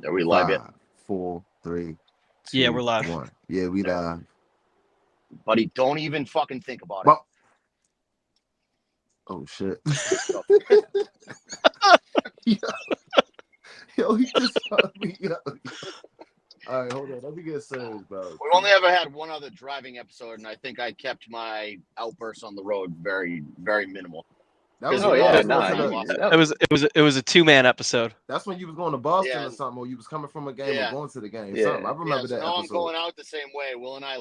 Are we live yet? 5, 4, 3, Yeah, we're 2, live. 1. Yeah, we live. Buddy, don't even fucking think about it. Well, oh shit. yo, he just fucked me up. All right, hold on. Let me get serious, bro. We've only ever had one other driving episode, and I think I kept my outbursts on the road very, very minimal. That was Oh, when yeah, y'all was nah, going to you- the, It was a 2-man episode. that's when you was going to Boston Yeah. or something, or you was coming from a game or Yeah. going to the game. Yeah. Something. I remember so that now I'm episode. going out the same way. Will and I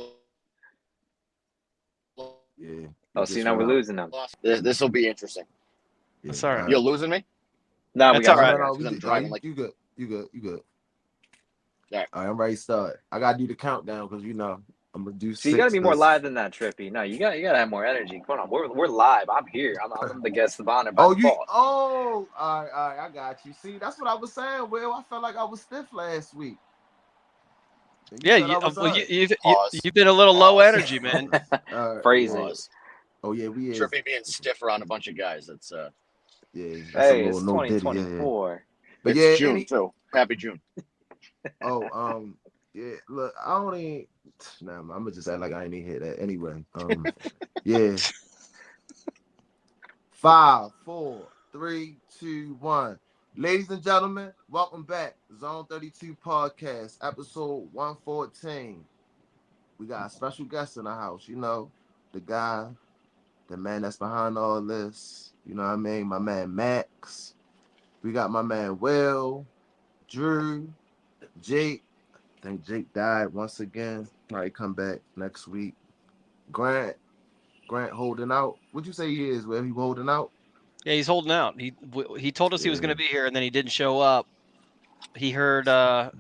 Yeah. Oh, see, now we're losing them. lost. This will be interesting. Yeah, That's all right. You're losing me? No, we That's got all right. No, Because I'm you, driving like you good. You good. You good. All right. All right, I'm ready to start. I got to do the countdown because, I'm going to do 6. So you gotta be more live than that, Trippy. No, you gotta have more energy. Come on, we're live. I'm here. I'm the guest of honor by default. All right, I got you. See, that's what I was saying, Will. I felt like I was stiff last week. Yeah, you've been a little low energy, man. Phrasing. Oh yeah, we is. Trippy being stiff around a bunch of guys. That's yeah. That's Hey, a it's little no diddy. 2024. But it's June too. Happy June. Yeah. Look, I don't even. Nah, I'm gonna just act like I ain't even hear that anyway. Yeah. 5, 4, 3, 2, 1. Ladies and gentlemen, welcome back. Zone 32 podcast, episode 114. We got a special guest in the house. The guy, the man that's behind all this. You know what I mean? My man Max. We got my man Will, Drew, Jake. I think Jake died once again. Probably come back next week. Grant holding out. What'd you say he is? Where he holding out? Yeah, he's holding out. He told us he was going to be here, and then he didn't show up. He heard that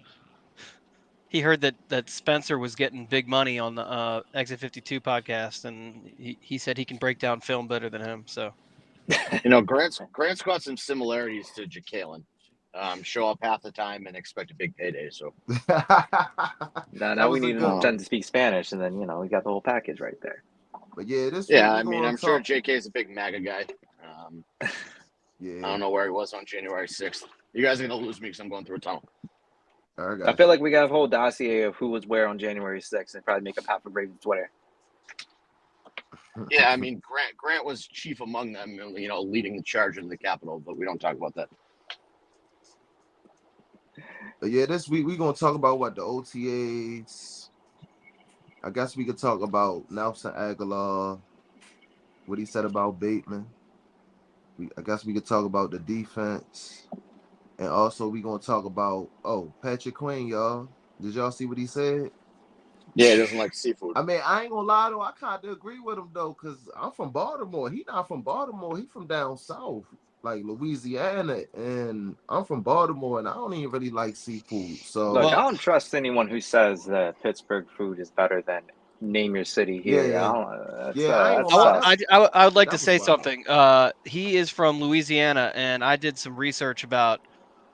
Spencer was getting big money on the Exit 52 podcast, and he said he can break down film better than him. So, Grant's got some similarities to Jacqueline. Show up half the time and expect a big payday. So now we need them to speak Spanish, and then we got the whole package right there. But yeah, I'm sure JK is a big MAGA guy. Yeah, I don't know where he was on January 6th. You guys are gonna lose me because I'm going through a tunnel. I feel like we got a whole dossier of who was where on January 6th, and probably make up half of Ravens Twitter. Yeah, I mean Grant was chief among them, leading the charge in the Capitol, but we don't talk about that. But yeah, this week we're gonna talk about the OTAs. I guess we could talk about Nelson Aguilar, what he said about Bateman. I guess we could talk about the defense. And also we're gonna talk about Patrick Queen, y'all. Did y'all see what he said? Yeah, he doesn't like seafood. I mean, I ain't gonna lie though, I kinda agree with him though, because I'm from Baltimore. He not from Baltimore, he from down south, like Louisiana, and I'm from Baltimore, and I don't even really like seafood. So look, I don't trust anyone who says that Pittsburgh food is better than name your city here. I would like to say something. He is from Louisiana, and I did some research about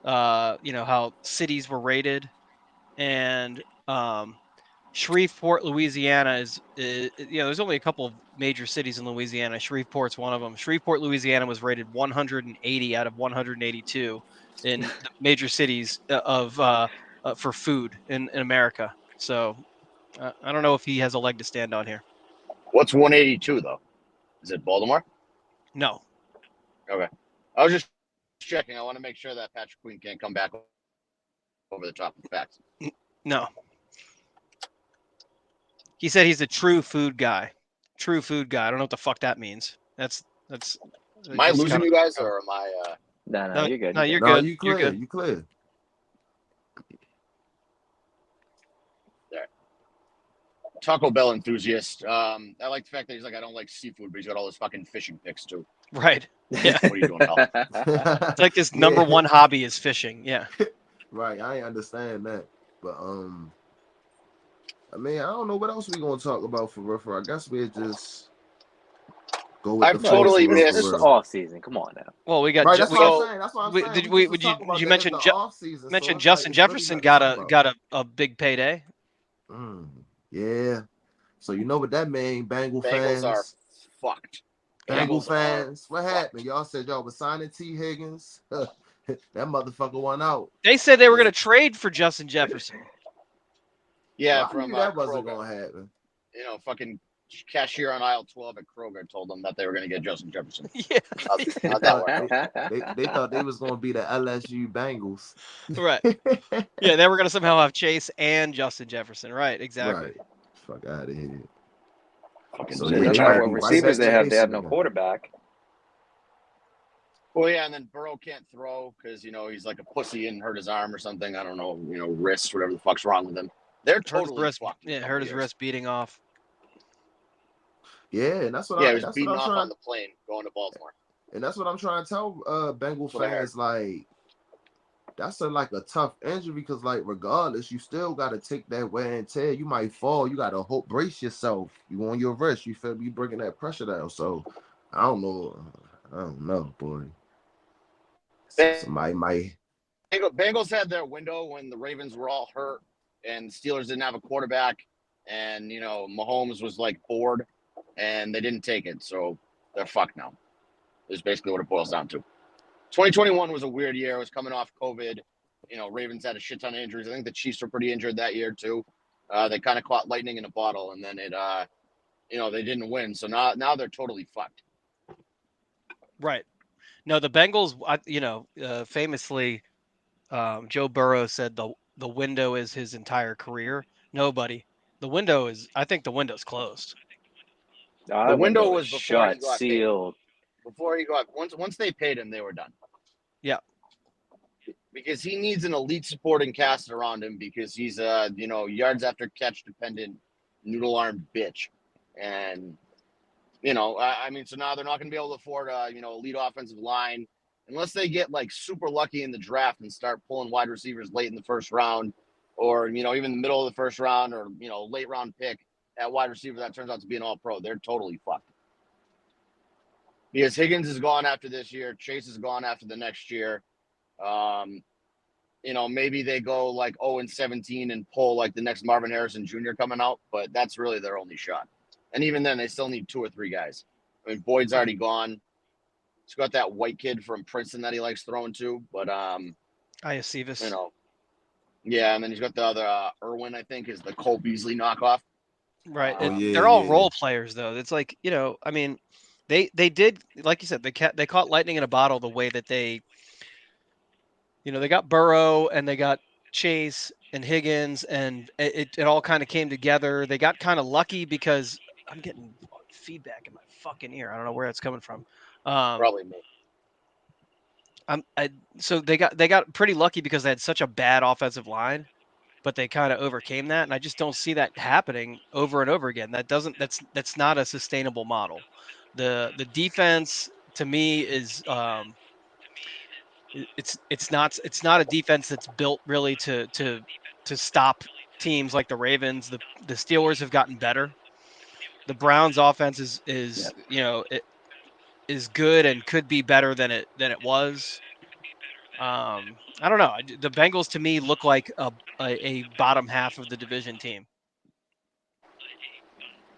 how cities were rated, and Shreveport, Louisiana is there's only a couple of major cities in Louisiana. Shreveport's one of them. Shreveport, Louisiana was rated 180 out of 182 in the major cities for food in America. So I don't know if he has a leg to stand on here. What's 182 though? Is it Baltimore? No. Okay. I was just checking. I want to make sure that Patrick Queen can't come back over the top of the facts. No. He said he's a true food guy. True food guy. I don't know what the fuck that means. That's. Am I losing you guys, or am I? No, you're good. No, you're good. You clear. You're good. You clear. There. Taco Bell enthusiast. I like the fact that he's like, I don't like seafood, but he's got all his fucking fishing picks too. Right. Yeah. What are you doing, Al? It's like his number one hobby is fishing. Yeah. Right. I understand that, but I mean, I don't know what else we gonna talk about for real. I guess we'll just go with I've totally missed. It's the off season. Come on now. Well, we got. Right, that's what I'm saying. Did you mention mention Justin Jefferson got a big payday? Yeah. So you know what that means, Bengals fans are fucked. Bengals fans. What happened? Y'all said y'all was signing T. Higgins. that motherfucker went out. They said they were going to trade for Justin Jefferson. Yeah, Well, I from knew that wasn't Kroger. gonna happen. You know, fucking cashier on aisle 12 at Kroger told them that they were going to get Justin Jefferson. Yeah. How'd that work out? They thought they was gonna be the LSU Bengals. Right. Yeah, they were going to somehow have Chase and Justin Jefferson. Right, exactly. Right. Fuck out of here. Fucking So Shit, yeah, no they matter might what be right receivers back they have chasing no again. quarterback. Well, yeah, and then Burrow can't throw because, you know, he's like a pussy and hurt his arm or something. I don't know, you know, wrist, whatever the fuck's wrong with him. They're Hurt his totally wrist. fucked. Yeah, hurt his wrist beating off. Yeah, and that's what Yeah, I he was that's beaten what I'm off trying on the plane going to Baltimore. and that's what I'm trying to tell Bengal That's what I heard. fans, like that's like a tough injury because like regardless, you still gotta take that wear and tear. You might fall, you gotta brace yourself. You on your wrist, you feel me bringing that pressure down. So I don't know, boy. Somebody might Bengals had their window when the Ravens were all hurt and the Steelers didn't have a quarterback, and you know Mahomes was like bored, and they didn't take it, so they're fucked now. Is basically what it boils down to. 2021 was a weird year. It was coming off COVID. You know, Ravens had a shit ton of injuries. I think the Chiefs were pretty injured that year too. They kind of caught lightning in a bottle, and then you know, they didn't win. So now they're totally fucked. Right. No, the Bengals, you know, famously, Joe Burrow said the window is his entire career. Nobody. The window is. I think the window's closed. The window was is before he shut, got sealed. paid. Before he got once they paid him, they were done. Yeah. Because he needs an elite supporting cast around him because he's you know, yards after catch dependent noodle armed bitch. And you know, I mean, so now they're not going to be able to afford you know, elite offensive line unless they get like super lucky in the draft and start pulling wide receivers late in the first round, or you know, even the middle of the first round, or you know, late round pick at wide receiver that turns out to be an all pro. They're totally fucked. Because Higgins is gone after this year, Chase is gone after the next year. You know, maybe they go like 0-17 and pull like the next Marvin Harrison Jr. coming out, but that's really their only shot. And even then, they still need 2 or 3 guys. I mean, Boyd's already gone. He's got that white kid from Princeton that he likes throwing to, but Iacivas. you know, yeah. And then he's got the other Irwin, I think, is the Cole Beasley knockoff. Right. yeah, They're all yeah. role players, though. It's like, you know, I mean, they did, like you said, they caught lightning in a bottle the way that they, you know, they got Burrow and they got Chase and Higgins, and it all kind of came together. They got kind of lucky because I'm getting feedback in my fucking ear. I don't know where it's coming from. Probably me. So they got pretty lucky because they had such a bad offensive line, but they kind of overcame that, and I just don't see that happening over and over again. That's not a sustainable model. The defense to me is it's not a defense that's built really to stop teams like the Ravens. The Steelers have gotten better. The Browns offense is you know, it is good and could be better than it was. I don't know. The Bengals to me look like a bottom half of the division team.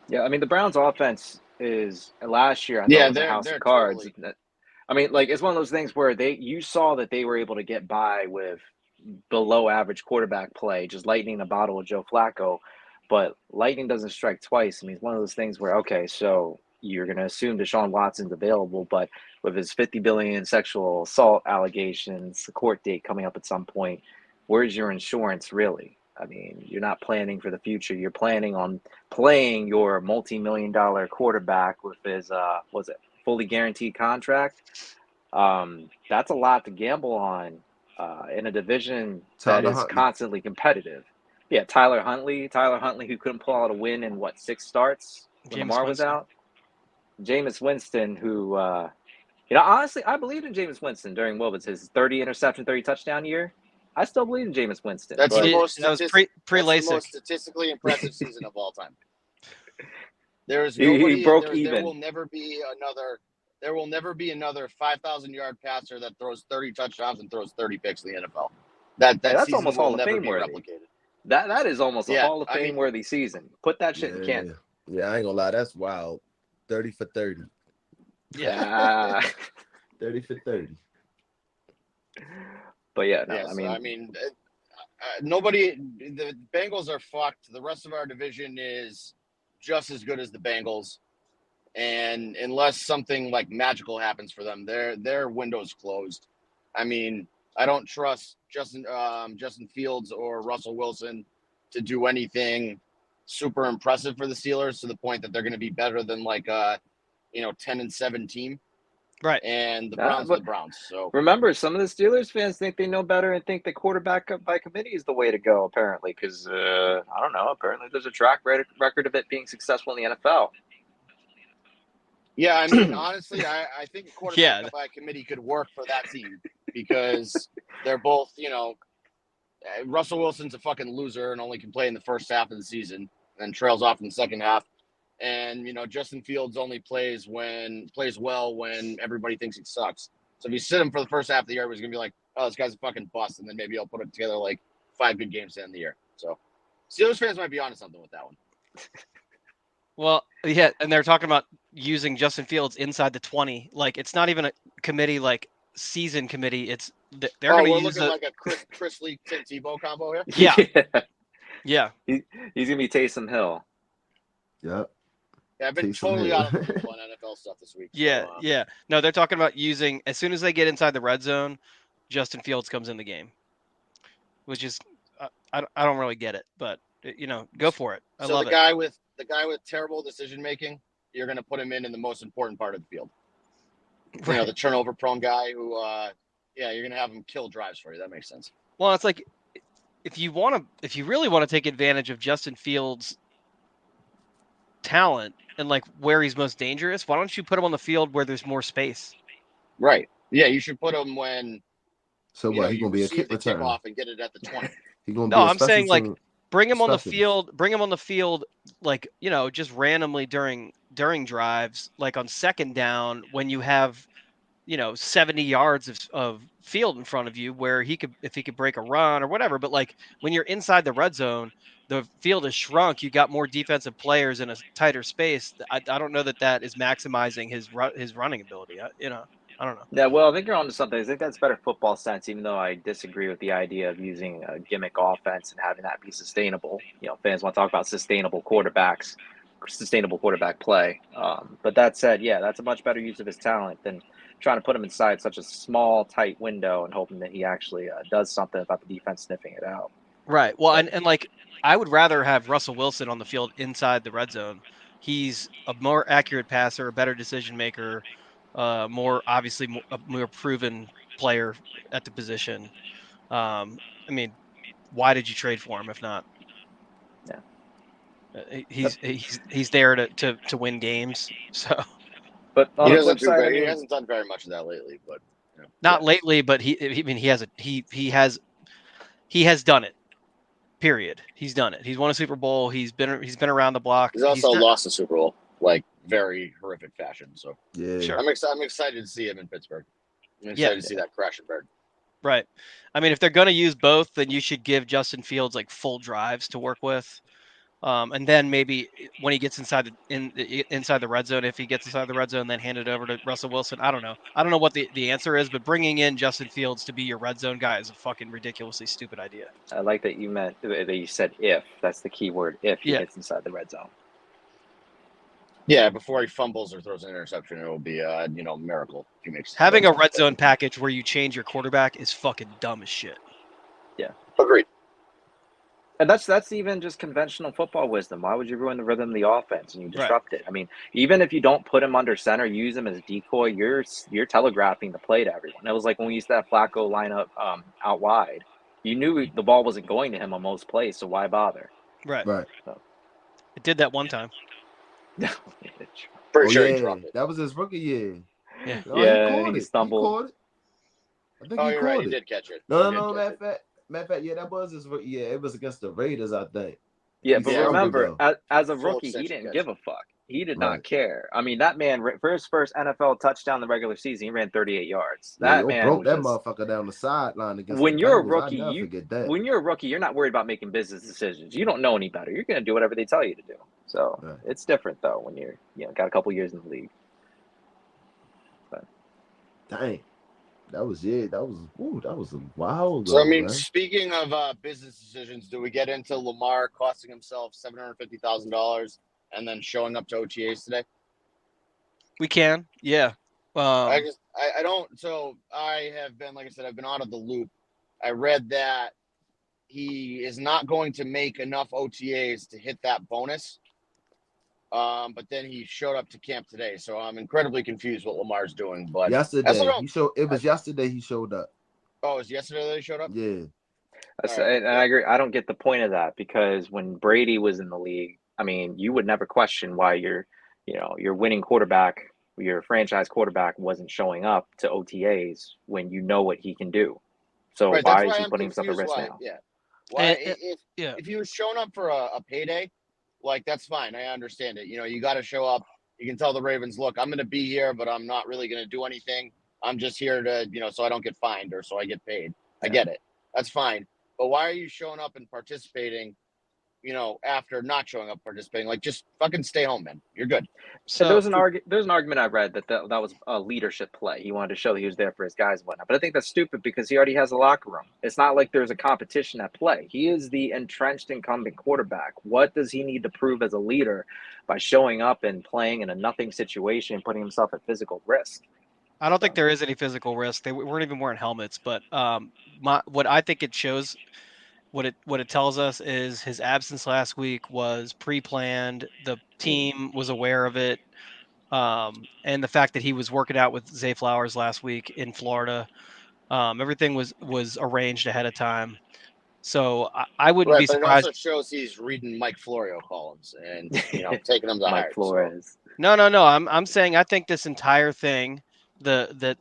Yeah, I mean the Browns' offense is last year. I thought Yeah, it was a house they're of cards. totally. I mean, like it's one of those things where you saw that they were able to get by with below average quarterback play, just lightning a bottle with Joe Flacco. But lightning doesn't strike twice. I mean, it's one of those things where okay, so you're going to assume Deshaun Watson's available, but with his 50 billion sexual assault allegations, the court date coming up at some point, where's your insurance really? I mean, you're not planning for the future. You're planning on playing your multi-million-dollar quarterback with his was it fully guaranteed contract? That's a lot to gamble on in a division that Tyler is Huntley. constantly competitive. Yeah, Tyler Huntley, who couldn't pull out a win in 6 starts when Jameis Lamar was Winston. out. Jameis Winston, who you know, honestly, I believed in Jameis Winston during what was his 30 interception, 30 touchdown year. I still believe in Jameis Winston, That's but the most That was that's pre the LASIK. most statistically impressive season of all time. There is he nobody. broke There even. will never be another. There will never be another 5,000-yard passer that throws 30 touchdowns and throws 30 picks in the NFL. That Hey, that's season almost will Hall of never Fame be worthy. replicated. That is almost a Yeah, Hall of I Fame mean, worthy season. Put that shit in Yeah, Kent. yeah, I ain't gonna lie, that's wild. 30 for 30. Yeah. 30 for 30. But yeah, no, Yeah, I so mean, nobody. The Bengals are fucked. The rest of our division is just as good as the Bengals, and unless something like magical happens for them, their window's closed. I mean, I don't trust Justin Fields or Russell Wilson to do anything super impressive for the Steelers to the point that they're going to be better than like 10-7 team. Right. And the Nah, Browns are but the Browns. So remember, some of the Steelers fans think they know better and think the quarterback by committee is the way to go, apparently, because, I don't know, apparently there's a track record of it being successful in the NFL. yeah, I mean, honestly, I think a quarterback Yeah. by committee could work for that team because they're both, Russell Wilson's a fucking loser and only can play in the first half of the season and trails off in the second half. And Justin Fields only plays well when everybody thinks he sucks. So if you sit him for the first half of the year, he's gonna be like, "Oh, this guy's a fucking bust," and then maybe he'll put it together like 5 good games to end the year. So Steelers fans might be onto something with that one. Well, yeah, and they're talking about using Justin Fields inside the 20. Like, it's not even a committee, like season committee. They're going to We're use looking like a Chris Lee Tim Tebow combo here. Yeah. He's going to be Taysom Hill. Yep. Yeah, I've been Taysom totally Hill. out of the loop on NFL stuff this week. Yeah, So, yeah. No, they're talking about using, as soon as they get inside the red zone, Justin Fields comes in the game, which is I don't really get it, but go for it. I so love the it. guy with terrible decision making, you're going to put him in the most important part of the field. Right. The turnover prone guy who, you're going to have him kill drives for you. That makes sense. Well, it's like if you really want to take advantage of Justin Fields' talent and like where he's most dangerous, why don't you put him on the field where there's more space? Right. Yeah, you should put him when So what? He you gonna be a receive kick the returner. kickoff and get it at the 20. He gonna No, be a I'm special saying like team bring him on the specialist. field. Bring him on the field, like just randomly during drives, like on second down when you have 70 yards of field in front of you where if he could break a run or whatever. But like when you're inside the red zone, the field is shrunk. You got more defensive players in a tighter space. I don't know that is maximizing his running ability. I don't know. Yeah, well, I think you're onto something. I think that's better football sense, even though I disagree with the idea of using a gimmick offense and having that be sustainable. Fans want to talk about sustainable quarterbacks, sustainable quarterback play. But that said, yeah, that's a much better use of his talent than trying to put him inside such a small, tight window and hoping that he actually does something about the defense sniffing it out. Right. Well, and like I would rather have Russell Wilson on the field inside the red zone. He's a more accurate passer, a better decision maker, a more proven player at the position. I mean, why did you trade for him if not? Yeah. He's there to win games. So But on He the doesn't flip do side, I very. He mean, hasn't done very much of that lately, but not lately, but he has done it. Period. He's done it. He's won a Super Bowl. He's been around the block. he's also lost the Super Bowl like very horrific fashion. So Yeah. Sure. I'm excited to see him in Pittsburgh. I'm excited to see that crash and burn. Right. I mean, if they're going to use both, then you should give Justin Fields like full drives to work with. And then maybe when he gets inside the red zone, if he gets inside the red zone, then hand it over to Russell Wilson. I don't know. I don't know what the answer is, but bringing in Justin Fields to be your red zone guy is a fucking ridiculously stupid idea. I like that you said if. That's the key word, if he gets inside the red zone. Yeah, before he fumbles or throws an interception, it will be a miracle if he makes. Having a red zone package where you change your quarterback is fucking dumb as shit. Yeah, agreed. And that's even just conventional football wisdom. Why would you ruin the rhythm of the offense and you disrupt it? I mean, even if you don't put him under center, use him as a decoy, you're telegraphing the play to everyone. It was like when we used to have Flacco line up out wide. You knew the ball wasn't going to him on most plays, so why bother? Right. So. It did that one time. Pretty sure he dropped it. That was his rookie year. Yeah. He stumbled. He caught it. I think he you're caught right. it. He did catch it. No. Matter of fact, yeah, that was his rookie year. It was against the Raiders, I think. Yeah, but remember, as a rookie, he didn't give a fuck. He did not care. I mean, that man, for his first NFL touchdown in the regular season, he ran 38 yards. That man broke that motherfucker down the sideline against when the you're a Bengals. rookie, I'll never forget that. When you're a rookie, you're not worried about making business decisions. You don't know any better. You're going to do whatever they tell you to do. So it's different, though, when you're got a couple years in the league. But. Dang. That was it. That was a while So I ago, mean, man. speaking of business decisions, do we get into Lamar costing himself $750,000 and then showing up to OTAs today? We can, yeah. I don't. So I have been, like I said, I've been out of the loop. I read that he is not going to make enough OTAs to hit that bonus. But then he showed up to camp today, so I'm incredibly confused what Lamar's doing. But I also Yesterday don't. he showed. It was yesterday he showed up. Oh, it was yesterday that he showed up. Yeah. All right, And I agree. I don't get the point of that because when Brady was in the league, I mean, you would never question why your winning quarterback, your franchise quarterback, wasn't showing up to OTAs when you know what he can do. So right. That's why is why he I'm putting himself at confused. risk Why? now? Yeah. Why Yeah. if he was showing up for a payday, like that's fine. I understand it. You know, you got to show up. You can tell the Ravens, look, I'm going to be here, but I'm not really going to do anything. I'm just here to, so I don't get fined or so I get paid. I Yeah. get it. That's fine. But why are you showing up and participating, after not showing up participating? Like, just fucking stay home, man. You're good. And So there's an argument I read that was a leadership play. He wanted to show that he was there for his guys and whatnot. But I think that's stupid because he already has a locker room. It's not like there's a competition at play. He is the entrenched incumbent quarterback. What does he need to prove as a leader by showing up and playing in a nothing situation and putting himself at physical risk? I don't think So there is any physical risk. They weren't even wearing helmets, but what I think it shows, what it tells us is his absence last week was pre-planned. The team was aware of it, and the fact that he was working out with Zay Flowers last week in Florida, everything was arranged ahead of time. So I wouldn't Right. be But it also surprised. shows he's reading Mike Florio columns and, taking them to Mike heart. So, Flores. No, no, no. I'm saying I think this entire thing, the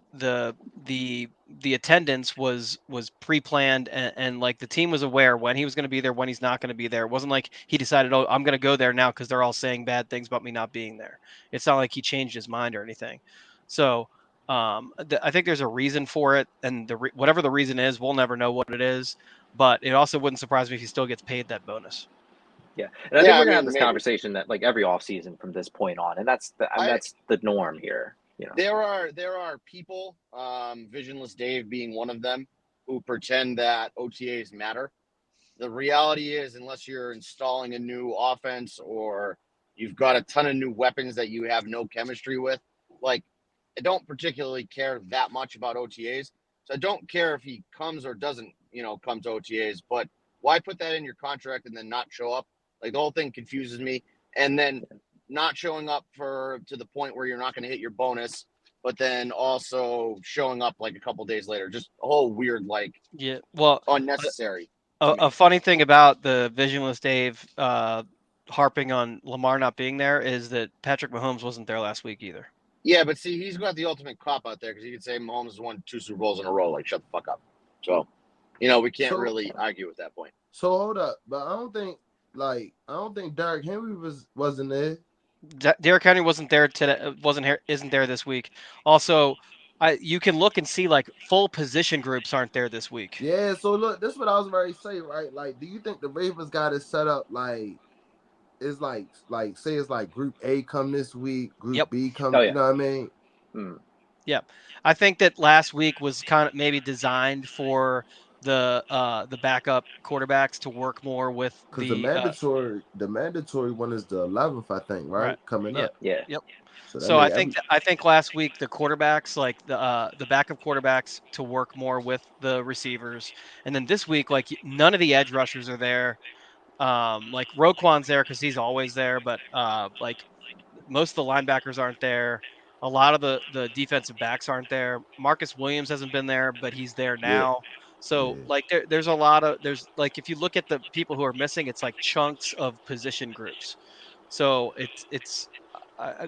attendance was pre-planned, and like the team was aware when he was going to be there, when he's not going to be there. It wasn't like he decided, oh, I'm going to go there now because they're all saying bad things about me not being there. It's not like he changed his mind or anything. So I think there's a reason for it, and whatever the reason is, we'll never know what it is. But it also wouldn't surprise me if he still gets paid that bonus. Yeah. And I think yeah, we're I gonna have mean, this maybe. conversation that like every offseason from this point on. And I that's the norm here. There are people, Visionless Dave being one of them, who pretend that OTAs matter. The reality is, unless you're installing a new offense or you've got a ton of new weapons that you have no chemistry with, like, I don't particularly care that much about OTAs. So I don't care if he comes or doesn't, come to OTAs. But why put that in your contract and then not show up? Like, the whole thing confuses me. And then not showing up to the point where you're not going to hit your bonus, but then also showing up like a couple days later. Just a whole weird, like, Yeah. Well, unnecessary to a me. funny thing about the Visionless Dave harping on Lamar not being there is that Patrick Mahomes wasn't there last week either. Yeah, but see, he's got the ultimate cop out there because he could say Mahomes has won 2 Super Bowls in a row. Like, shut the fuck up. So, we can't So really argue at that point. so hold up, but I don't think Derrick Henry wasn't there. Derrick Henry wasn't there today. Wasn't here. Isn't there this week? Also, you can look and see like full position groups aren't there this week. Yeah, so look, this is what I was ready to say, right? Like, do you think the Ravens got it set up like it's like say it's like Group A come this week, Group Yep. B Oh come, you yeah. know what I mean? Yep. I think that last week was kind of maybe designed for the backup quarterbacks to work more with Because the the mandatory one is the 11th, I think, right. right? Coming Yeah. up. Yeah. Yep. So that So make I think last week the quarterbacks, like the backup quarterbacks, to work more with the receivers, and then this week like none of the edge rushers are there. Like Roquan's there because he's always there, but like most of the linebackers aren't there. A lot of the defensive backs aren't there. Marcus Williams hasn't been there, but he's there yeah, now. So yeah. like there's like if you look at the people who are missing, it's like chunks of position groups. So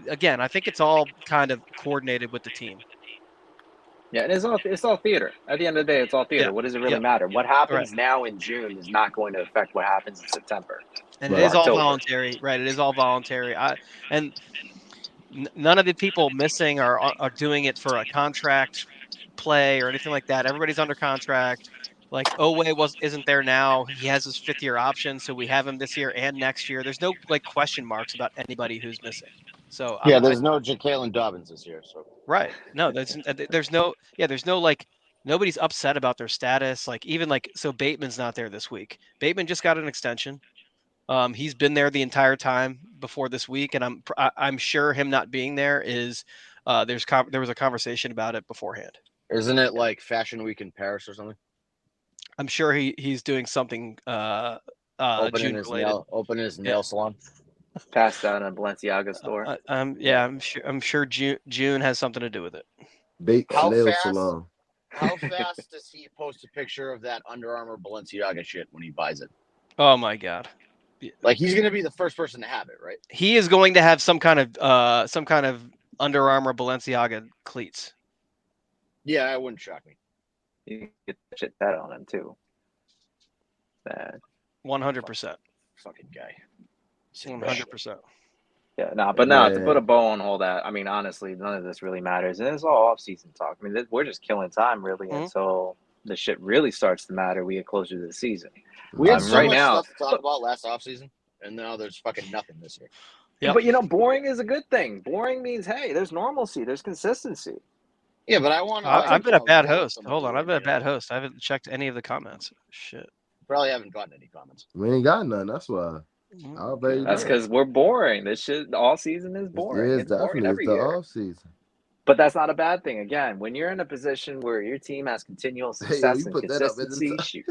again, I think it's all kind of coordinated with the team. Yeah, and it's all theater. At the end of the day, it's all Yeah. theater. What does it really Yep. matter? What Right. happens now in June is not going to affect what happens in September And it or is Right. all October. voluntary, right? It is all voluntary. And none of the people missing are doing it for a contract play or anything like that. Everybody's under contract. Like Oweh isn't there now. He has his 5th year option, so we have him this year and next year. There's no like question marks about anybody who's missing. So Yeah, there's no Jalen Dobbins this year. So right. No, there's no like nobody's upset about their status. Like even like so Bateman's not there this week. Bateman just got an extension. He's been there the entire time before this week, and I'm sure him not being there is there was a conversation about it beforehand. isn't it like Fashion Week in Paris or something? I'm sure he's doing something Opening June related. his nail salon. Passed out in a Balenciaga store. I'm sure June has something to do with it. How nail fast? salon. How fast does he post a picture of that Under Armour Balenciaga shit when he buys it? Oh my god. Like he's gonna be the first person to have it, right? He is going to have some kind of Under Armour Balenciaga cleats. Yeah, it wouldn't shock me. You can get shit bet on him too. Bad. 100%. Fucking guy. 100%. Yeah, to put a bow on all that, I mean, honestly, none of this really matters. And it's all off-season talk. I mean, we're just killing time, really, until the shit really starts to matter. We get closer to the season. We had so right much now, stuff to talk about last offseason, and now there's fucking nothing this year. Yep. But, boring is a good thing. Boring means, hey, there's normalcy. There's consistency. Yeah, but I want to. I've been a bad host. Hold on. I've been a bad host. I haven't checked any of the comments. Shit. Probably haven't gotten any comments. We ain't got none. That's why. That's because we're boring. This shit, all season is boring. It's boring every year. Off season. But that's not a bad thing. Again, when you're in a position where your team has continual success and consistency, shoot.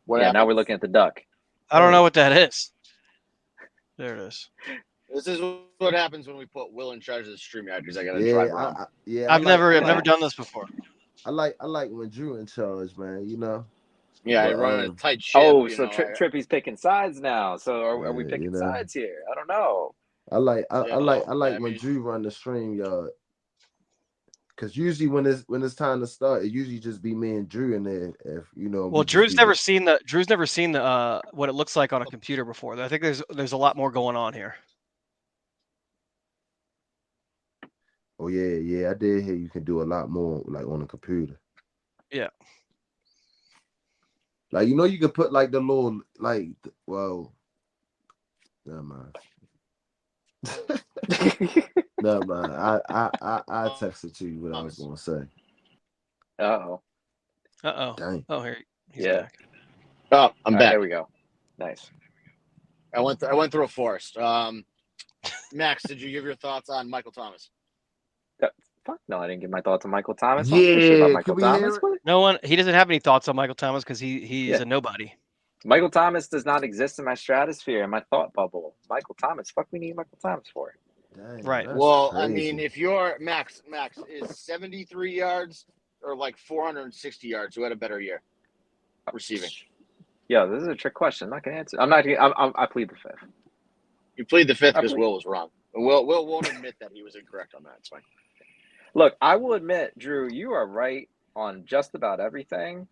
Now we're looking at the duck. I don't know what that is. There it is. This is what happens when we put Will in charge of the StreamYard because I got to drive around. I've never done this before. I like when Drew in charge, man. Yeah, I run a tight ship. Oh, so Trippy's picking sides now. So are we picking sides here? I don't know. I like when Drew run the StreamYard. Because usually when it's time to start, it usually just be me and Drew in there. Well, Drew's never seen the what it looks like on a computer before. I think there's a lot more going on here. Oh yeah, I did hear you can do a lot more like on a computer. Yeah. Like you can put like the little never mind. Never mind. I texted to you what I was gonna say. Uh-oh. Dang. Oh, here he's back. Oh, I'm back. There we go. Nice. I went through a forest. Max, did you give your thoughts on Michael Thomas? Fuck no, I didn't give my thoughts on Michael Thomas. Yeah, Michael Thomas. No one. He doesn't have any thoughts on Michael Thomas because he's a nobody. Michael Thomas does not exist in my stratosphere, in my thought bubble. Michael Thomas. Fuck, we need Michael Thomas for. Dang, right. Well, crazy. I mean, if you're Max is 73 yards or like 460 yards, who had a better year receiving? Yeah, this is a trick question. I'm not gonna answer. I plead the fifth. You plead the fifth because Will was wrong. Will won't admit that he was incorrect on that. It's fine. Look, I will admit, Drew, you are right on just about everything.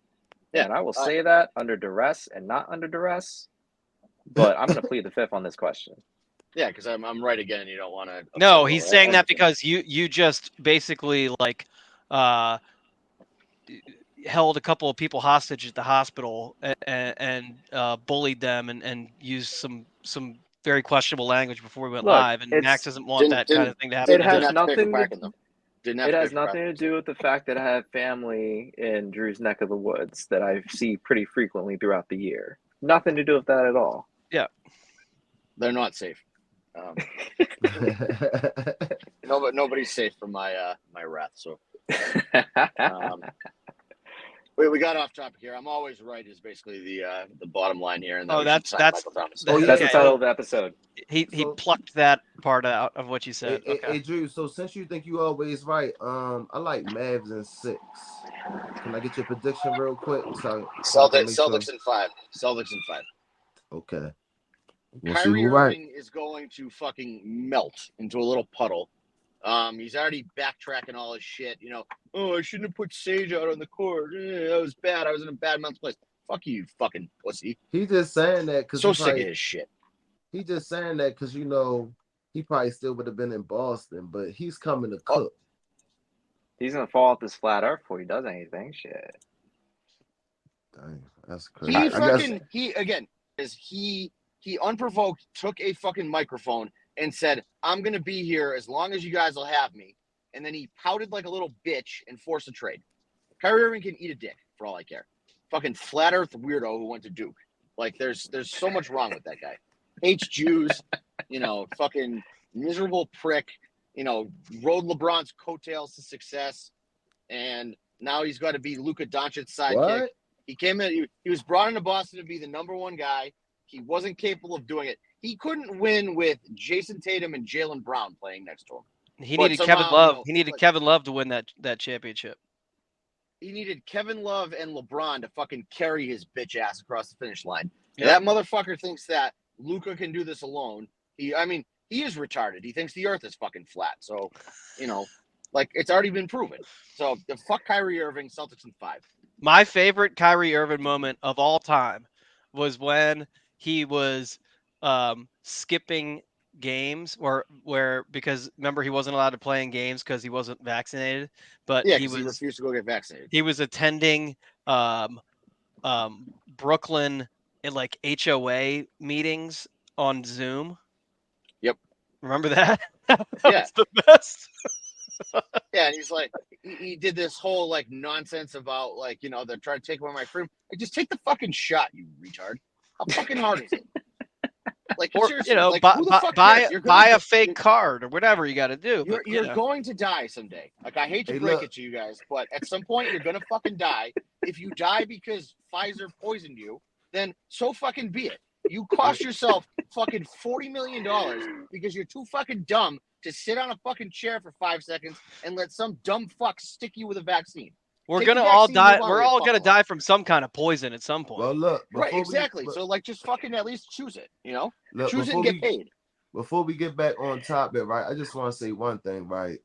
Yeah, and I will say that under duress and not under duress. But I'm going to plead the fifth on this question. Yeah, because I'm right again. You don't want to. No, he's saying that because you just basically held a couple of people hostage at the hospital and bullied them and used some very questionable language before we went live. And Max doesn't want that kind of thing to happen. It has nothing. It has nothing to do with the fact that I have family in Drew's neck of the woods that I see pretty frequently throughout the year. Nothing to do with that at all. Yeah. They're not safe. Nobody's safe from my wrath. So we got off topic here. I'm always right is basically the bottom line here. And that's the title of the episode. He plucked that part out of what you said. Hey, Drew. So since you think you always right, I like Mavs in 6. Can I get your prediction real quick? Celtics in 5. Celtics in 5. Okay. Kyrie Irving is going to fucking melt into a little puddle. He's already backtracking all his shit. I shouldn't have put Sage out on the court. That was bad. I was in a bad mental place. Fuck you fucking pussy. He just saying that because sick of his shit. He just saying that because he probably still would have been in Boston, but he's coming to cook. He's gonna fall off this flat earth before he does anything. Shit. Dang, that's crazy. He unprovoked took a fucking microphone and said, "I'm going to be here as long as you guys will have me." And then he pouted like a little bitch and forced a trade. Kyrie Irving can eat a dick for all I care. Fucking flat Earth weirdo who went to Duke. Like there's so much wrong with that guy. Hates Jews, fucking miserable prick. Rode LeBron's coattails to success, and now he's got to be Luka Doncic's sidekick. What? He came in. He was brought into Boston to be the number one guy. He wasn't capable of doing it. He couldn't win with Jason Tatum and Jaylen Brown playing next to him. He But needed somehow, Kevin Love. He needed Kevin Love to win that championship. He needed Kevin Love and LeBron to fucking carry his bitch ass across the finish line. Yep. That motherfucker thinks that Luka can do this alone. He is retarded. He thinks the earth is fucking flat. So, it's already been proven. So, fuck Kyrie Irving, Celtics in 5. My favorite Kyrie Irving moment of all time was when he was skipping games where because remember he wasn't allowed to play in games because he wasn't vaccinated, but he refused to go get vaccinated. He was attending Brooklyn in like HOA meetings on Zoom. Yep. Remember that? That Yeah. was the best. Yeah, and he's like, he did this whole like nonsense about like, they're trying to take away my freedom. Like, just take the fucking shot, you retard. How fucking hard is it? Like, Or seriously, who the fuck buy a fake card or whatever you got to do. You're going to die someday. Like, I hate to break it to you guys, but at some point you're gonna fucking die. If you die because Pfizer poisoned you, then so fucking be it. You cost yourself fucking $40 million because you're too fucking dumb to sit on a fucking chair for 5 seconds and let some dumb fuck stick you with a vaccine. We're gonna all die. We're all gonna die from some kind of poison at some point. Well, look, right, exactly. So, just fucking at least choose it. Choose it and get paid. Before we get back on topic, right? I just want to say one thing, right?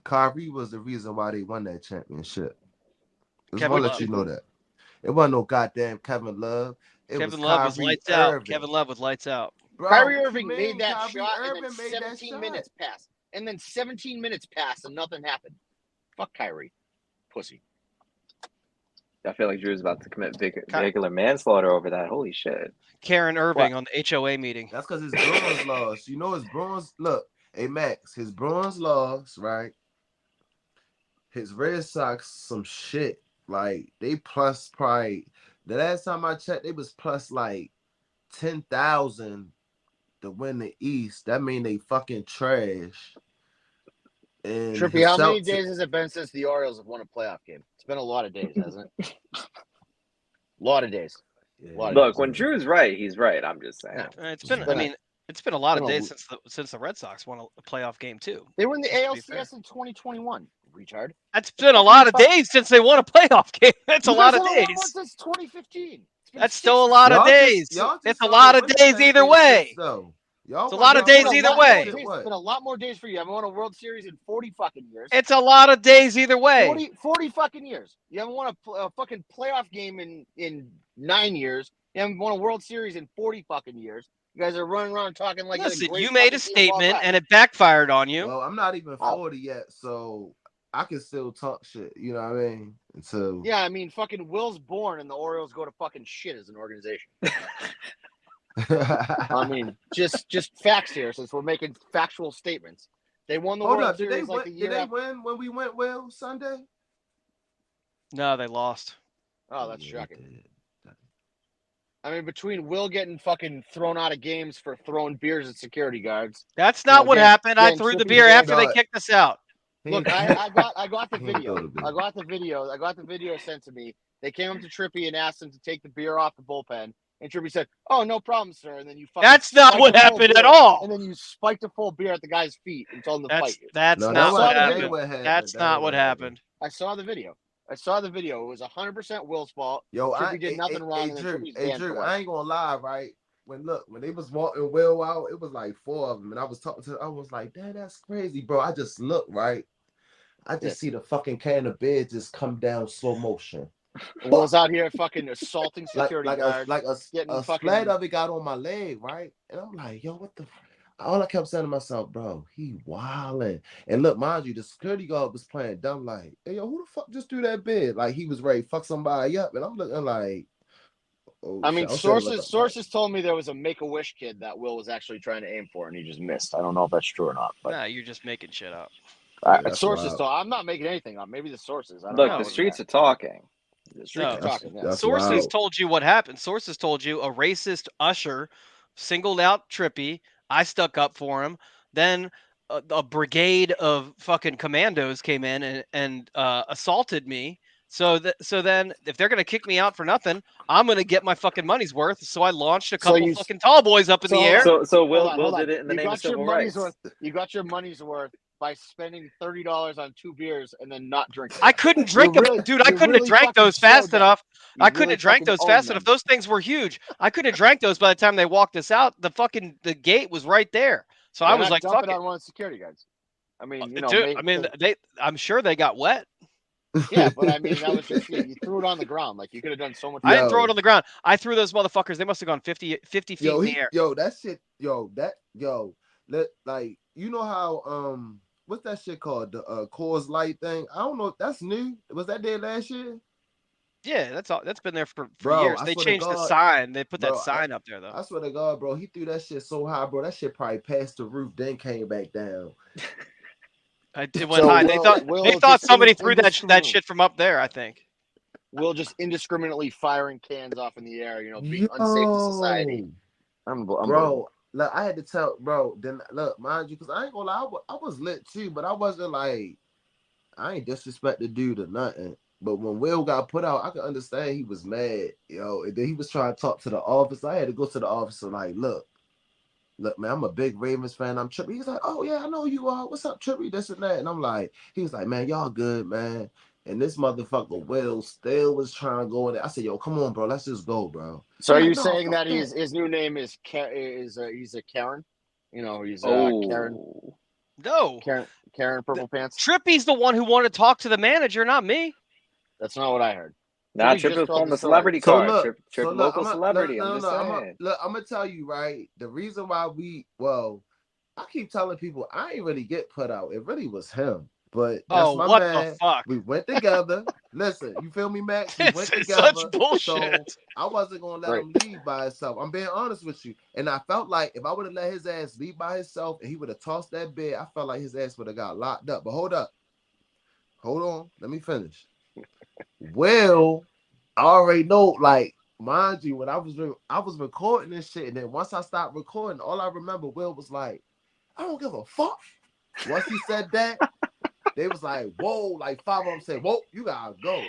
Kyrie was the reason why they won that championship. I just want to let you know that it wasn't no goddamn Kevin Love. Kevin Love was lights out. Kevin Love was lights out. Bro, Kyrie Irving made that shot, and then 17 minutes passed. And then 17 minutes passed, and nothing happened. Fuck Kyrie. Pussy. I feel like Drew's about to commit vehicular manslaughter over that. Holy shit. Karen Irving on the HOA meeting. That's because his Bruins lost. His Bruins, look, hey, Max, his Bruins lost, right? His Red Sox, some shit. Like, they plus probably, the last time I checked, they was plus like 10,000 to win the East. That mean they fucking trash. And Trippy, how many days has it been since the Orioles have won a playoff game? It's been a lot of days, hasn't it? A lot of days. Look, when Drew's right, he's right. I'm just saying. Yeah. It's been a lot of days since the Red Sox won a playoff game too. They were in the ALCS in 2021. Retard. That's been a lot of days since they won a playoff game. That's a lot of days. Since 2015. That's still a lot of days. It's a lot of days either way. It's a lot of days either way. It's been a lot more days for you. I haven't won a World Series in 40 fucking years. It's a lot of days either way. 40 fucking years. You haven't won a fucking playoff game in 9 years. You haven't won a World Series in 40 fucking years. You guys are running around talking like listen, you made a statement and it backfired on you. Well, I'm not even 40 yet, so I can still talk shit. You know what I mean? So yeah, I mean, fucking Will's born and the Orioles go to fucking shit as an organization. I mean, just facts here, since we're making factual statements. They won the World Series like a year. Did they win when we went, Will, Sunday? No, they lost. Oh, that's shocking. I mean, between Will getting fucking thrown out of games for throwing beers at security guards. That's not what happened. I threw the beer after they kicked us out. Look, I got the video. I got the video sent to me. They came up to Trippy and asked him to take the beer off the bullpen. And Trippy said, "Oh, no problem, sir." And then you fucking That's not what happened at all. And then you spiked a full beer at the guy's feet and told him to fight you. That's not what happened. That's not what happened. I saw the video. It was 100% Will's fault. Yo, Trippy did nothing wrong. Drew, I ain't gonna lie, right? When they was walking Will out, it was like 4 of them, and I was talking to. I was like, "Damn, that's crazy, bro." I just looked right. I just see the fucking can of beer just come down slow motion. Will's out here fucking assaulting security guards. Like a splat of it got on my leg, right? And I'm like, yo, what the? All I kept saying to myself, bro, he wilding. And look, mind you, the security guard was playing dumb, like, hey, yo, who the fuck just threw that bid? Like, he was ready to fuck somebody up. And I'm looking like, Oh I shit! mean, I was trying to look up. sources told me there was a Make-A-Wish kid that Will was actually trying to aim for, and he just missed. I don't know if that's true or not, but Nah, you're just making shit up. Yeah, that's sources wild. told. I'm not making anything up. Maybe the sources. I don't Look, know. I the wasn't streets there. are talking. The streets are No. talking. Yeah. That's Sources wild. told you what happened. Sources told you a racist usher singled out Trippy. I stuck up for him. Then a brigade of fucking commandos came in and assaulted me. So then if they're gonna kick me out for nothing, I'm gonna get my fucking money's worth. So I launched a So couple you. fucking tall boys up in So the hold air. on. So Hold Will on. did it in the You name of got your civil money's rights. worth. You got your money's worth by spending $30 on 2 beers and then not drinking. I couldn't drink them, dude. I couldn't have drank those fast enough. I couldn't have drank those fast enough. Those things were huge. I couldn't have drank those by the time they walked us out. The gate was right there. So I Why was not like, dump fuck it it. on one of the security guards? I mean, you know, Dude, I mean, I'm sure they got wet. yeah, but I mean, that was just you threw it on the ground. Like you could have done so much. I didn't throw it Yo. on the ground. I threw those motherfuckers. They must have gone 50 feet in the air. That shit, like, you know how, what's that shit called? The Coors Light thing? I don't know. That's new. Was that there last year? Yeah, that's all. That's been there for Bro, years. I They swear to changed the God, sign. They put that bro, sign up there though. I swear to God, bro, he threw that shit so high, bro. That shit probably passed the roof, then came back down. It went So high. They Will thought just somebody threw that indiscriminately shit from up there. I think. Will just indiscriminately firing cans off in the air. You know, being Yo, unsafe to society. Unbelievable. bro, look, I had to tell, bro. Then look, mind you, because I ain't gonna lie, I was lit too, but I wasn't like, I ain't disrespect the dude or nothing. But when Will got put out, I could understand he was mad, yo. And then he was trying to talk to the office. I had to go to the office and like, look, man, I'm a big Ravens fan. I'm Trippy. He's like, oh yeah, I know you are. What's up, Trippy? This and that. And I'm like, he was like, man, y'all good, man. And this motherfucker Will still was trying to go in there. I said, yo, come on, bro, let's just go, bro. So He's are like, you no, saying fuck that his new name is he's a Karen? You know, he's Karen Oh, No, Karen Purple Pants. Trippy's the one who wanted to talk to the manager, not me. That's not what I heard. now Trippy Tripp just was told pulling the the story. celebrity So card. look, Tripp local I'm celebrity. I'm just saying. I'm gonna tell you, right? The reason why I keep telling people I ain't really get put out. It really was him. But that's Oh, my what the man. fuck? We went together. Listen, you feel me, Max? We This went is together. such bullshit. So I wasn't gonna let Right. him leave by himself. I'm being honest with you. And I felt like if I would have let his ass leave by himself and he would have tossed that bed, I felt like his ass would have got locked up. But hold up. Hold on. Let me finish. Well, I already know, like, mind you, when I was recording this shit, and then once I stopped recording, all I remember Will was like, I don't give a fuck. Once he said that, they was like, whoa, like 5 of them said, whoa, you gotta go.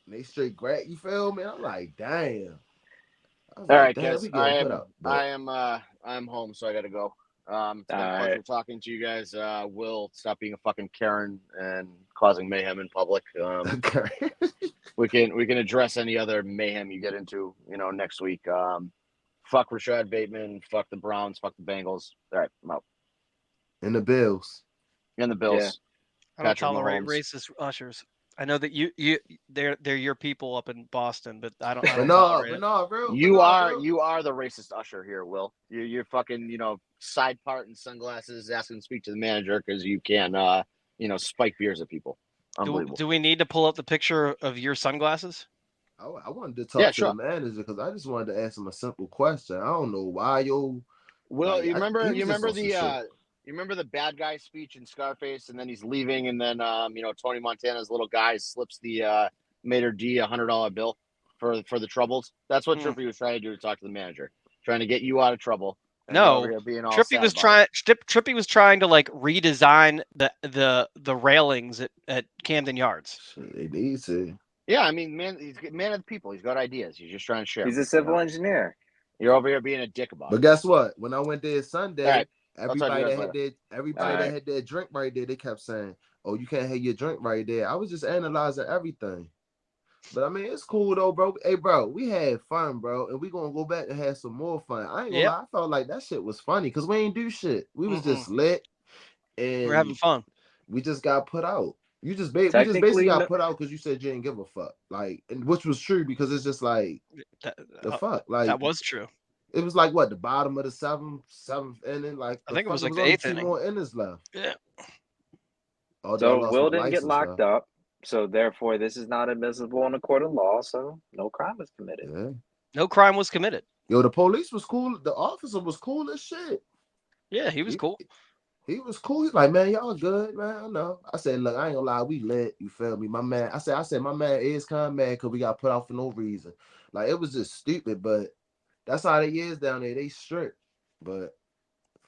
And they straight grab, you feel me? And I'm like, damn. I was All like, right, damn, guys. we getting put out. But I'm home, so I gotta go. It's been a All pleasure right. talking to you guys. Will stop being a fucking Karen and causing mayhem in public. okay. We can address any other mayhem you get into, you know, next week. Fuck Rashad Bateman, fuck the Browns, fuck the Bengals. All right, I'm out. And the Bills. And the Bills. I don't Patrick tolerate Mahomes. racist ushers. I know that they're your people up in Boston, but I don't But tolerate it. no, real. You are Real. the racist usher here, Will. You're fucking, you know, side part and sunglasses asking to speak to the manager because you can you know, spike beers at people. Unbelievable. Do we need to pull up the picture of your sunglasses? I wanted to talk Yeah, to sure. the manager because I just wanted to ask him a simple question. I don't know why Will, like, you remember he was just on some shit. you remember the bad guy speech in Scarface, and then he's leaving, and then you know, Tony Montana's little guy slips the Mater D $100 bill for the troubles. That's what Trippy was trying to do to talk to the manager, trying to get you out of trouble. And you're over No, here being all Trippy sad was about it. Trippy was trying to like redesign the railings at Camden Yards. Shit, they need to. Yeah, I mean, man, he's a man of the people. He's got ideas. He's just trying to share. He's a You civil know? engineer. You're over here being a dick about But it. guess what? When I went there All Sunday, right. I'll talk to you everybody guys that had later. everybody that had their drink right there, they kept saying, "Oh, you can't have your drink right there." I was just analyzing everything. But I mean, it's cool though, bro. Hey, bro, we had fun, bro, and we gonna go back and have some more fun. I ain't gonna Yep. lie, I felt like that shit was funny because we ain't do shit. We was just lit, and We're having fun. we just got put out. We just basically Technically, got put out because you said you didn't give a fuck, like, and which was true because it's just like the fuck, like That was true. it was like what the bottom of the seventh inning, like I think it was like was the only 8th 2 inning. more innings left. Yeah. Although I so lost Will my didn't get license locked up. So therefore, this is not admissible in a court of law. So no crime was committed. Yeah. No crime was committed. Yo, the police was cool. The officer was cool as shit. Yeah, he was He, cool. he was cool. He's like, man, y'all good, man. I know. I said, look, I ain't gonna lie, we lit. You feel me? My man. I said, my man is kind of mad because we got put out for no reason. Like it was just stupid, but that's how they is down there. They strict, but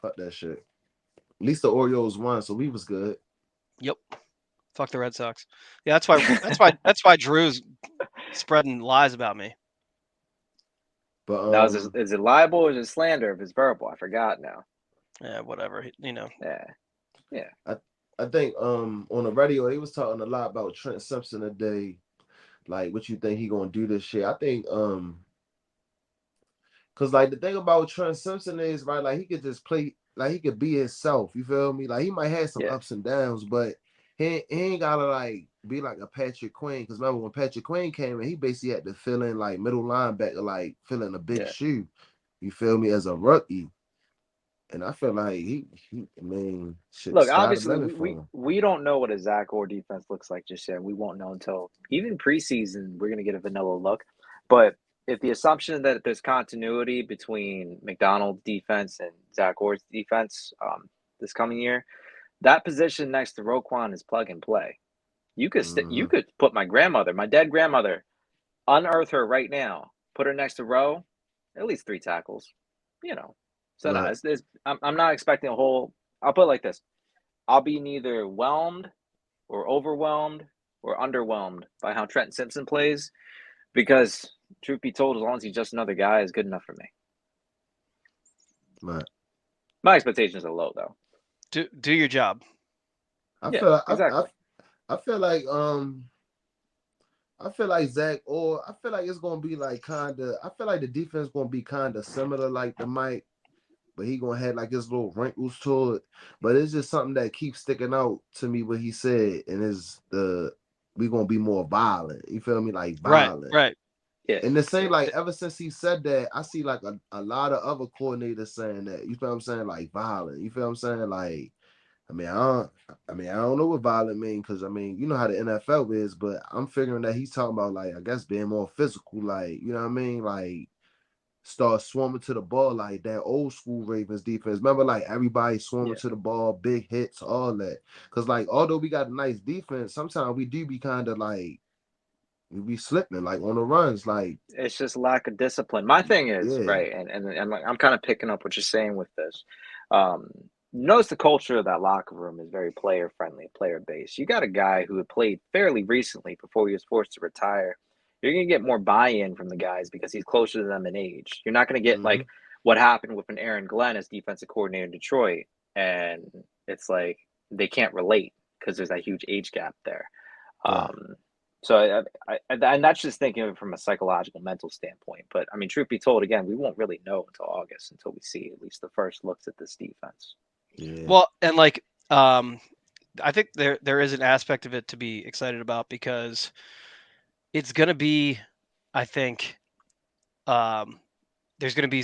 fuck that shit. At least the Orioles won, so we was good. Yep. Fuck the Red Sox. Yeah, that's why Drew's spreading lies about me. But Now, is it libel or is it slander if it's verbal? I forgot now. Yeah, whatever. Yeah. Yeah. I think on the radio they was talking a lot about Trent Simpson today. Like, what you think he gonna do this year? I think cause like the thing about Trent Simpson is right, like he could just play, like he could be himself. You feel me? Like he might have some Yeah. ups and downs, but he ain't gotta like be like a Patrick Queen. Cause remember when Patrick Queen came in, he basically had to fill in like middle linebacker, like filling a big Yeah. shoe. You feel me? As a rookie. And I feel like I mean, shit, Look, sky the obviously, limit for him. we don't know what a Zach Orr defense looks like just yet. We won't know until even preseason. We're gonna get a vanilla look, but if the assumption that there's continuity between McDonald's defense and Zach Orr's defense this coming year, that position next to Roquan is plug and play. You could you could put my dead grandmother, unearth her right now, put her next to Rowe, at least 3 tackles. You know, so no, Right. I'm not expecting a whole. I'll put it like this: I'll be neither whelmed or overwhelmed or underwhelmed by how Trent Simpson plays, because truth be told, as long as he's just another guy, is good enough for me. Right. My expectations are low though. Do your job. I Yeah, feel like exactly. I feel like Zach, or I feel like it's gonna be like kinda. I feel like the defense gonna be kinda similar like the Mike, but he gonna have like his little wrinkles to it. But it's just something that keeps sticking out to me what he said, and is we gonna be more violent. You feel me? Like Right. violent. Right. Yeah, And the same, like ever since he said that, I see like a lot of other coordinators saying that. You feel what I'm saying? Like violent. You feel what I'm saying? Like I don't know what violent mean, because I mean, you know how the NFL is, but I'm figuring that he's talking about like I guess being more physical, like you know what I mean, like start swarming to the ball like that old school Ravens defense. Remember, like everybody swarming yeah. to the ball, big hits, all that. Because like although we got a nice defense, sometimes we do be kind of like we be slipping like on the runs, like It's just lack of discipline. My thing is yeah. right, and I'm kind of picking up what you're saying with this. Um, Notice the culture of that locker room is very player friendly, player based. You got a guy who had played fairly recently before he was forced to retire. You're gonna get more buy-in from the guys because he's closer to them in age. You're not gonna get Mm-hmm. like what happened with an Aaron Glenn as defensive coordinator in Detroit, and it's like they can't relate because there's that huge age gap there. Right. Um, so and that's just thinking of it from a psychological, mental standpoint. But I mean, truth be told, again, we won't really know until August until we see at least the first looks at this defense. Yeah. Well, and like I think there is an aspect of it to be excited about because it's going to be, I think, um, there's going to be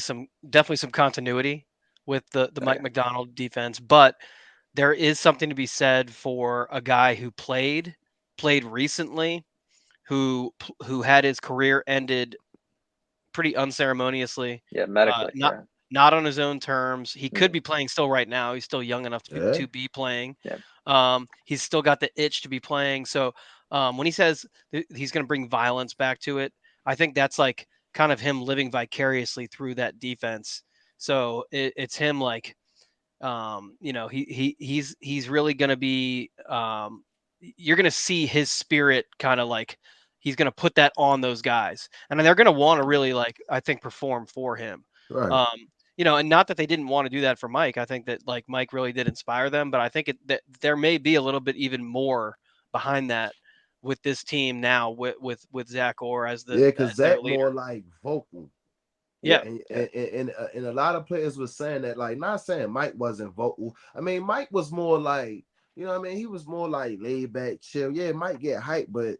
definitely some continuity with the Oh Mike yeah, McDonald defense, but there is something to be said for a guy who played recently, who had his career ended pretty unceremoniously, yeah, medically, not yeah, not on his own terms. He could mm, be playing still right now. He's still young enough Yeah. to be playing. yeah, He's still got the itch to be playing. So when he says he's going to bring violence back to it, I think that's like kind of him living vicariously through that defense. So it's him like he's really going to be you're going to see his spirit kind of like he's going to put that on those guys, and they're going to want to really like I think perform for him. Right. um and not that they didn't want to do that for Mike. I think that like Mike really did inspire them, but I think that there may be a little bit even more behind that with this team now with Zach Orr as Yeah, as because their Zach more leader. like vocal. Yeah. yeah, And, yeah, and, and a lot of players were saying that, like, not saying Mike wasn't vocal. I mean, Mike was more like, you know what I mean? He was more like laid back, chill. Yeah, Mike get hype, but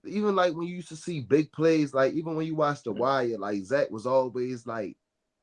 even like when you used to see big plays, like even when you watch The mm, Wire, like Zach was always like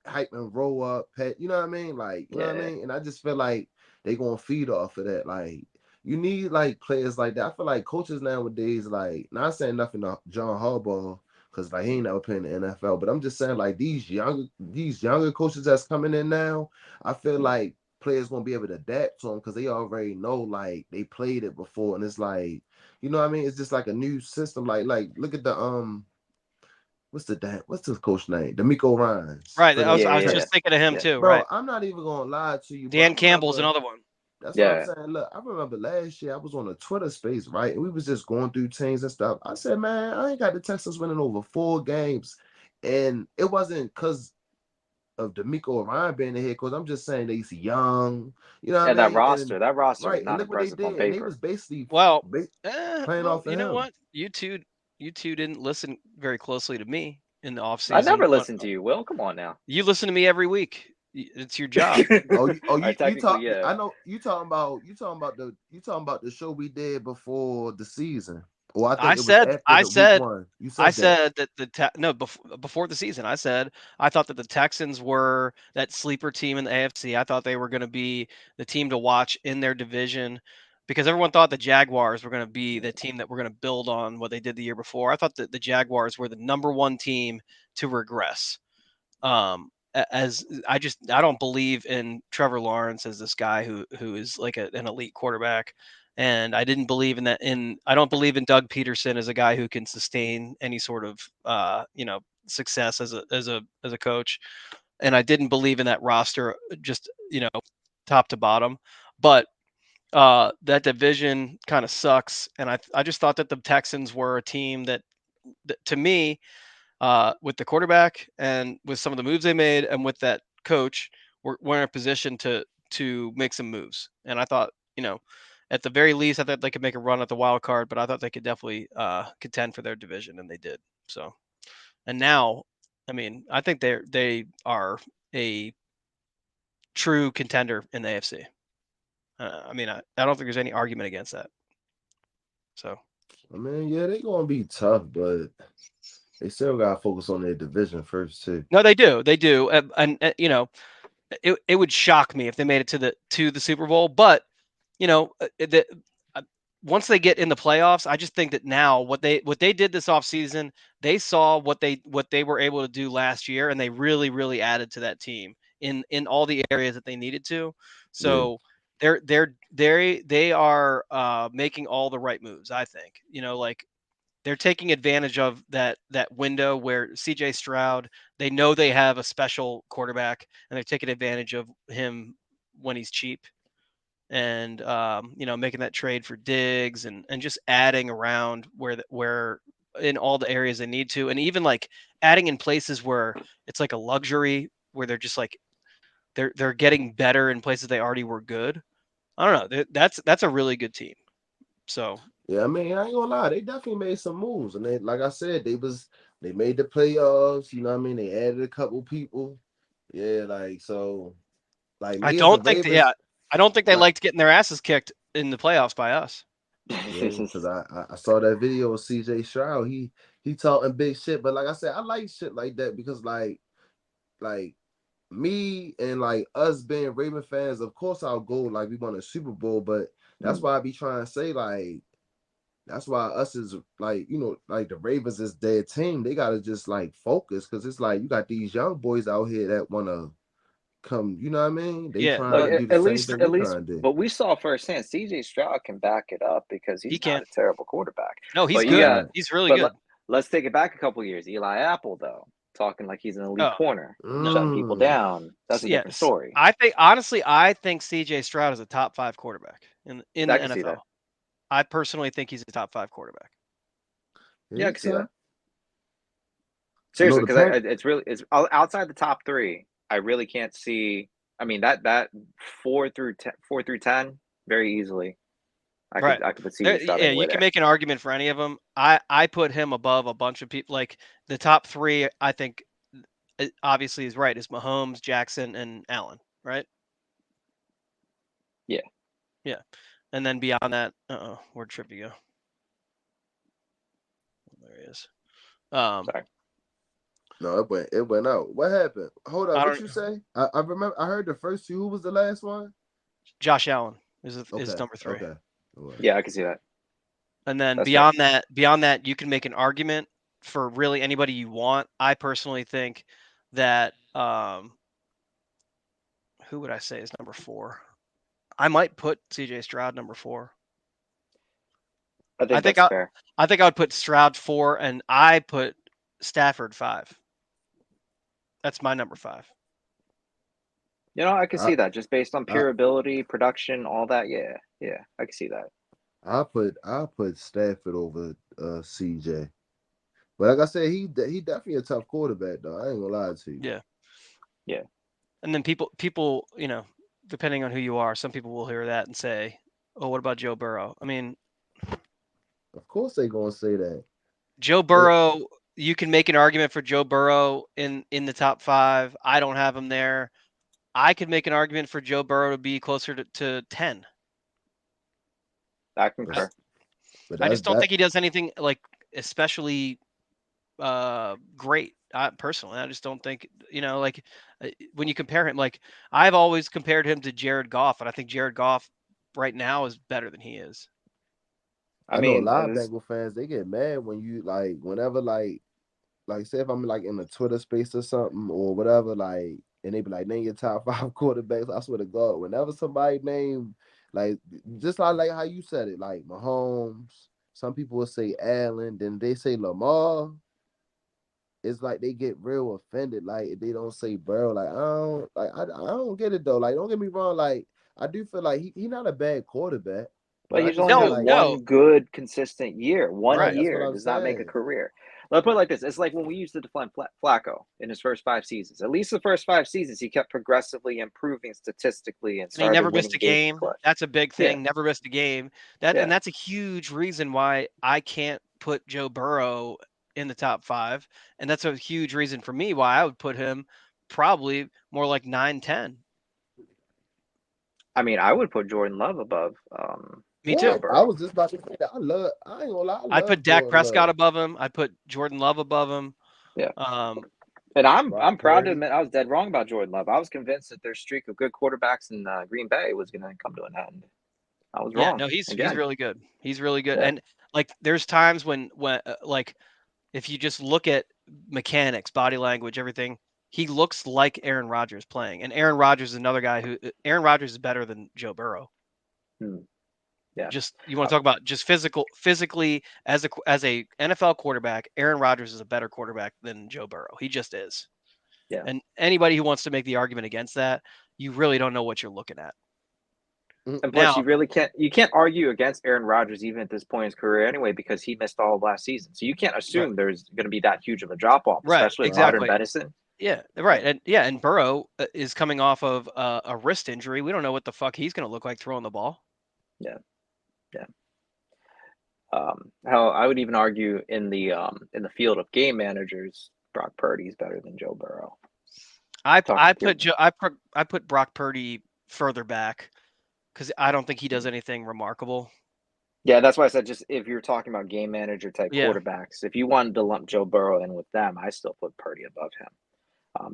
hype and roll up, pet, you know what I mean? Like, you know what I yeah. mean? And I just feel like they gonna feed off of that. Like, you need like players like that. I feel like coaches nowadays, like, not saying nothing to John Harbaugh, because like he ain't never playing in the NFL. But I'm just saying, like these younger coaches that's coming in now, I feel like players won't be able to adapt to them because they already know like they played it before, and it's like, you know what I mean? It's just like a new system. Like look at the what's the coach name? D'Amico Ryans Right. for I was the I was Texans. just thinking of him Yeah. too. Bro, Right. I'm not even gonna lie to you, but I Dan Campbell's remember. another one. That's what I'm Yeah. saying. Look, I remember last year I was on a Twitter space, right? And we was just going through teams and stuff. I said, man, I ain't got the Texans winning over 4 games. And it wasn't because of D'Amico Ryan being the head coach. I'm just saying he's young. You know what And I mean? And that roster was right, and not look what they impressive on did. And they was paper. basically Well, playing off you of know him. what? You two didn't listen very closely to me in the I offseason. never listened to you, Will. Come on now. You listen to me every week. It's your job. You Technically, talk. yeah. I know you talking about the show we did before the season. Or I think I it was said, after I the week said, one. You I said that. said that no before the season. I said I thought that the Texans were that sleeper team in the AFC. I thought they were going to be the team to watch in their division because everyone thought the Jaguars were going to be the team that we're going to build on what they did the year before. I thought that the Jaguars were the number one team to regress. As I don't believe in Trevor Lawrence as this guy who is like an elite quarterback. And I didn't believe in that. I don't believe in Doug Peterson as a guy who can sustain any sort of success as a coach. And I didn't believe in that roster just top to bottom. But that division kind of sucks. And I just thought that the Texans were a team that to me, with the quarterback and with some of the moves they made and with that coach, we're in a position to make some moves. And I thought, at the very least, I thought they could make a run at the wild card, but I thought they could definitely contend for their division, and they did. So, and now, I mean, I think they are a true contender in the AFC. I mean, I don't think there's any argument against that. So, I mean, yeah, they gonna be tough, but they still gotta focus on their division first too. no, they do, and it would shock me if they made it to the Super Bowl. But once they get in the playoffs, I just think that now what they did this offseason, they saw what they were able to do last year, and they really added to that team in all the areas that they needed to. So they are making all the right moves. I think like they're taking advantage of that window where CJ Stroud, they know they have a special quarterback, and they're taking advantage of him when he's cheap, and making that trade for Diggs and just adding around where in all the areas they need to, and even like adding in places where it's like a luxury where they're just like they're getting better in places they already were good. I don't know. That's a really good team. So Yeah, I mean, I ain't gonna lie, they definitely made some moves, and they, like I said, they made the playoffs. You know what I mean? They added a couple people. Yeah, like so, like I me as a don't think Ravens, I don't think they like liked getting their asses kicked in the playoffs by us. yeah, because I saw that video of CJ Stroud. He talking big shit, but like I said, I like shit like that because like me and like us being Raven fans, of course I'll go like we won a Super Bowl, but that's why I be trying to say like. That's why us is like, like the Ravens is their team. They gotta just like focus because it's like you got these young boys out here that wanna come, you know what I mean? They Yeah, trying no, to do the same thing at we least, trying to do. but we saw firsthand CJ Stroud can back it up because he he's not can. a terrible quarterback. No, he's But you good. got, Right. He's really but good. let's take it back a couple years. Eli Apple, though, talking like he's an elite Oh corner, no. shutting people down. That's a different Yes, story. I think CJ Stroud is a top 5 quarterback in the I can see NFL. that. I personally think he's a top 5 quarterback. Yeah, I He's can see that. tough. I know Seriously, the because Pan it's outside the top three. I really can't see. I mean that 4 through 10 very easily. Right. I could put CJ Stroud Yeah, anywhere you can there. make an argument for any of them. I put him above a bunch of people. Like the top 3, I think obviously is right, is Mahomes, Jackson, and Allen, right? Yeah. Yeah. And then beyond that, where'd Trippy go? There he is. Sorry. No, it went out. What happened? Hold I up, what don't you say? I remember I heard the first two. Who was the last one? Josh Allen is Okay, number 3. okay. All right. Yeah, I can see that. And then That's fair. beyond that, you can make an argument for really anybody you want. I personally think that who would I say is number 4? I might put CJ Stroud number 4. I I think think that's fair. I think I would put Stroud 4 and I put Stafford 5. That's my number 5. I can see that just based on I pure ability, production, all that. Yeah, I can see that. I put Stafford over CJ. But like I said, he definitely a tough quarterback though. I ain't gonna lie to you. Yeah. Yeah. And then people, depending on who you are, some people will hear that and say, "Oh, what about Joe Burrow?" I mean, Of course they gonna say that. Joe Burrow, you can make an argument for Joe Burrow in the top 5. I don't have him there. I could make an argument for Joe Burrow to be closer to 10. I concur. But I that's just don't think he does anything like especially great. Personally, I just don't think when you compare him, like I've always compared him to Jared Goff, and I think Jared Goff right now is better than he is. I I know a mean, lot of Bengal fans, they get mad when you like whenever like say if I'm like in a Twitter space or something or whatever, like and they be like, name your top 5 quarterbacks. I swear to God, whenever somebody name like just like how you said it, like Mahomes, some people will say Allen, then they say Lamar. It's like they get real offended, like if they don't say Burrow. Like I don't get it though. Like don't get me wrong, like I do feel like he not a bad quarterback, but but I he's just only feel No, had like no, one good, consistent year. One right. right. That's what year I'm does not make a saying. career. Let's put it like this: it's like when we used to define Flacco in his first 5 seasons. At least the first 5 seasons, he kept progressively improving statistically and And he started never missed winning a games in game. clutch. That's a big Yeah, thing. Never missed a game. And yeah. that's a huge reason why I can't put Joe Burrow in the top 5. And that's a huge reason for me why I would put him probably more like 9, 10. I mean, I would put Jordan Love above Me Joe too. What? I Burrow. was just about to say that. I ain't gonna lie, I I'd put love Dak Jordan Prescott Love. above him. I'd put Jordan Love above him. Yeah. Um, And I'm Brock I'm proud to Purdy. admit I was dead wrong about Jordan Love. I was convinced that their streak of good quarterbacks in Green Bay was going to come to an end. I was yeah, wrong no, he's again. really good. He's really good. Yeah. And like, there's times when like if you just look at mechanics, body language, everything, he looks like Aaron Rodgers playing. And Aaron Rodgers is another guy who Aaron Rodgers is better than Joe Burrow. Hmm. Yeah. Just you want to talk about just physically as a NFL quarterback, Aaron Rodgers is a better quarterback than Joe Burrow. He just is. Yeah. And anybody who wants to make the argument against that, you really don't know what you're looking at. And plus, Now, you can't argue against Aaron Rodgers even at this point in his career anyway because he missed all of last season. So you can't right, assume there's going to be that huge of a drop off, right, especially with Right. modern exactly. medicine. Yeah, right. And Burrow is coming off of a wrist injury. We don't know what the fuck he's going to look like throwing the ball. Yeah. Yeah. How I would even argue in the field of game managers, Brock Purdy is better than Joe Burrow. I Pure- put Brock Purdy further back because I don't think he does anything remarkable. Yeah, that's why I said just if you're talking about game manager type Yeah, quarterbacks, if you wanted to lump Joe Burrow in with them, I still put Purdy above him.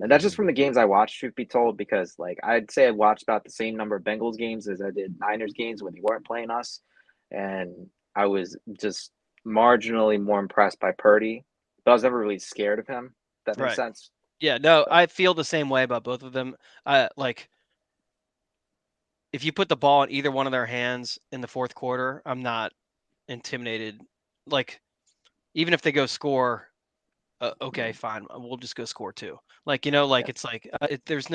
And that's just from the games I watched, truth be told, because like I'd say I watched about the same number of Bengals games as I did Niners games when they weren't playing us, and I was just marginally more impressed by Purdy, but I was never really scared of him. If that makes right. sense. Yeah, no, So I feel the same way about both of them. Like if you put the ball in either one of their hands in the fourth quarter, I'm not intimidated. Like even if they go score, okay, fine, we'll just go score too. Like yeah, it's like there's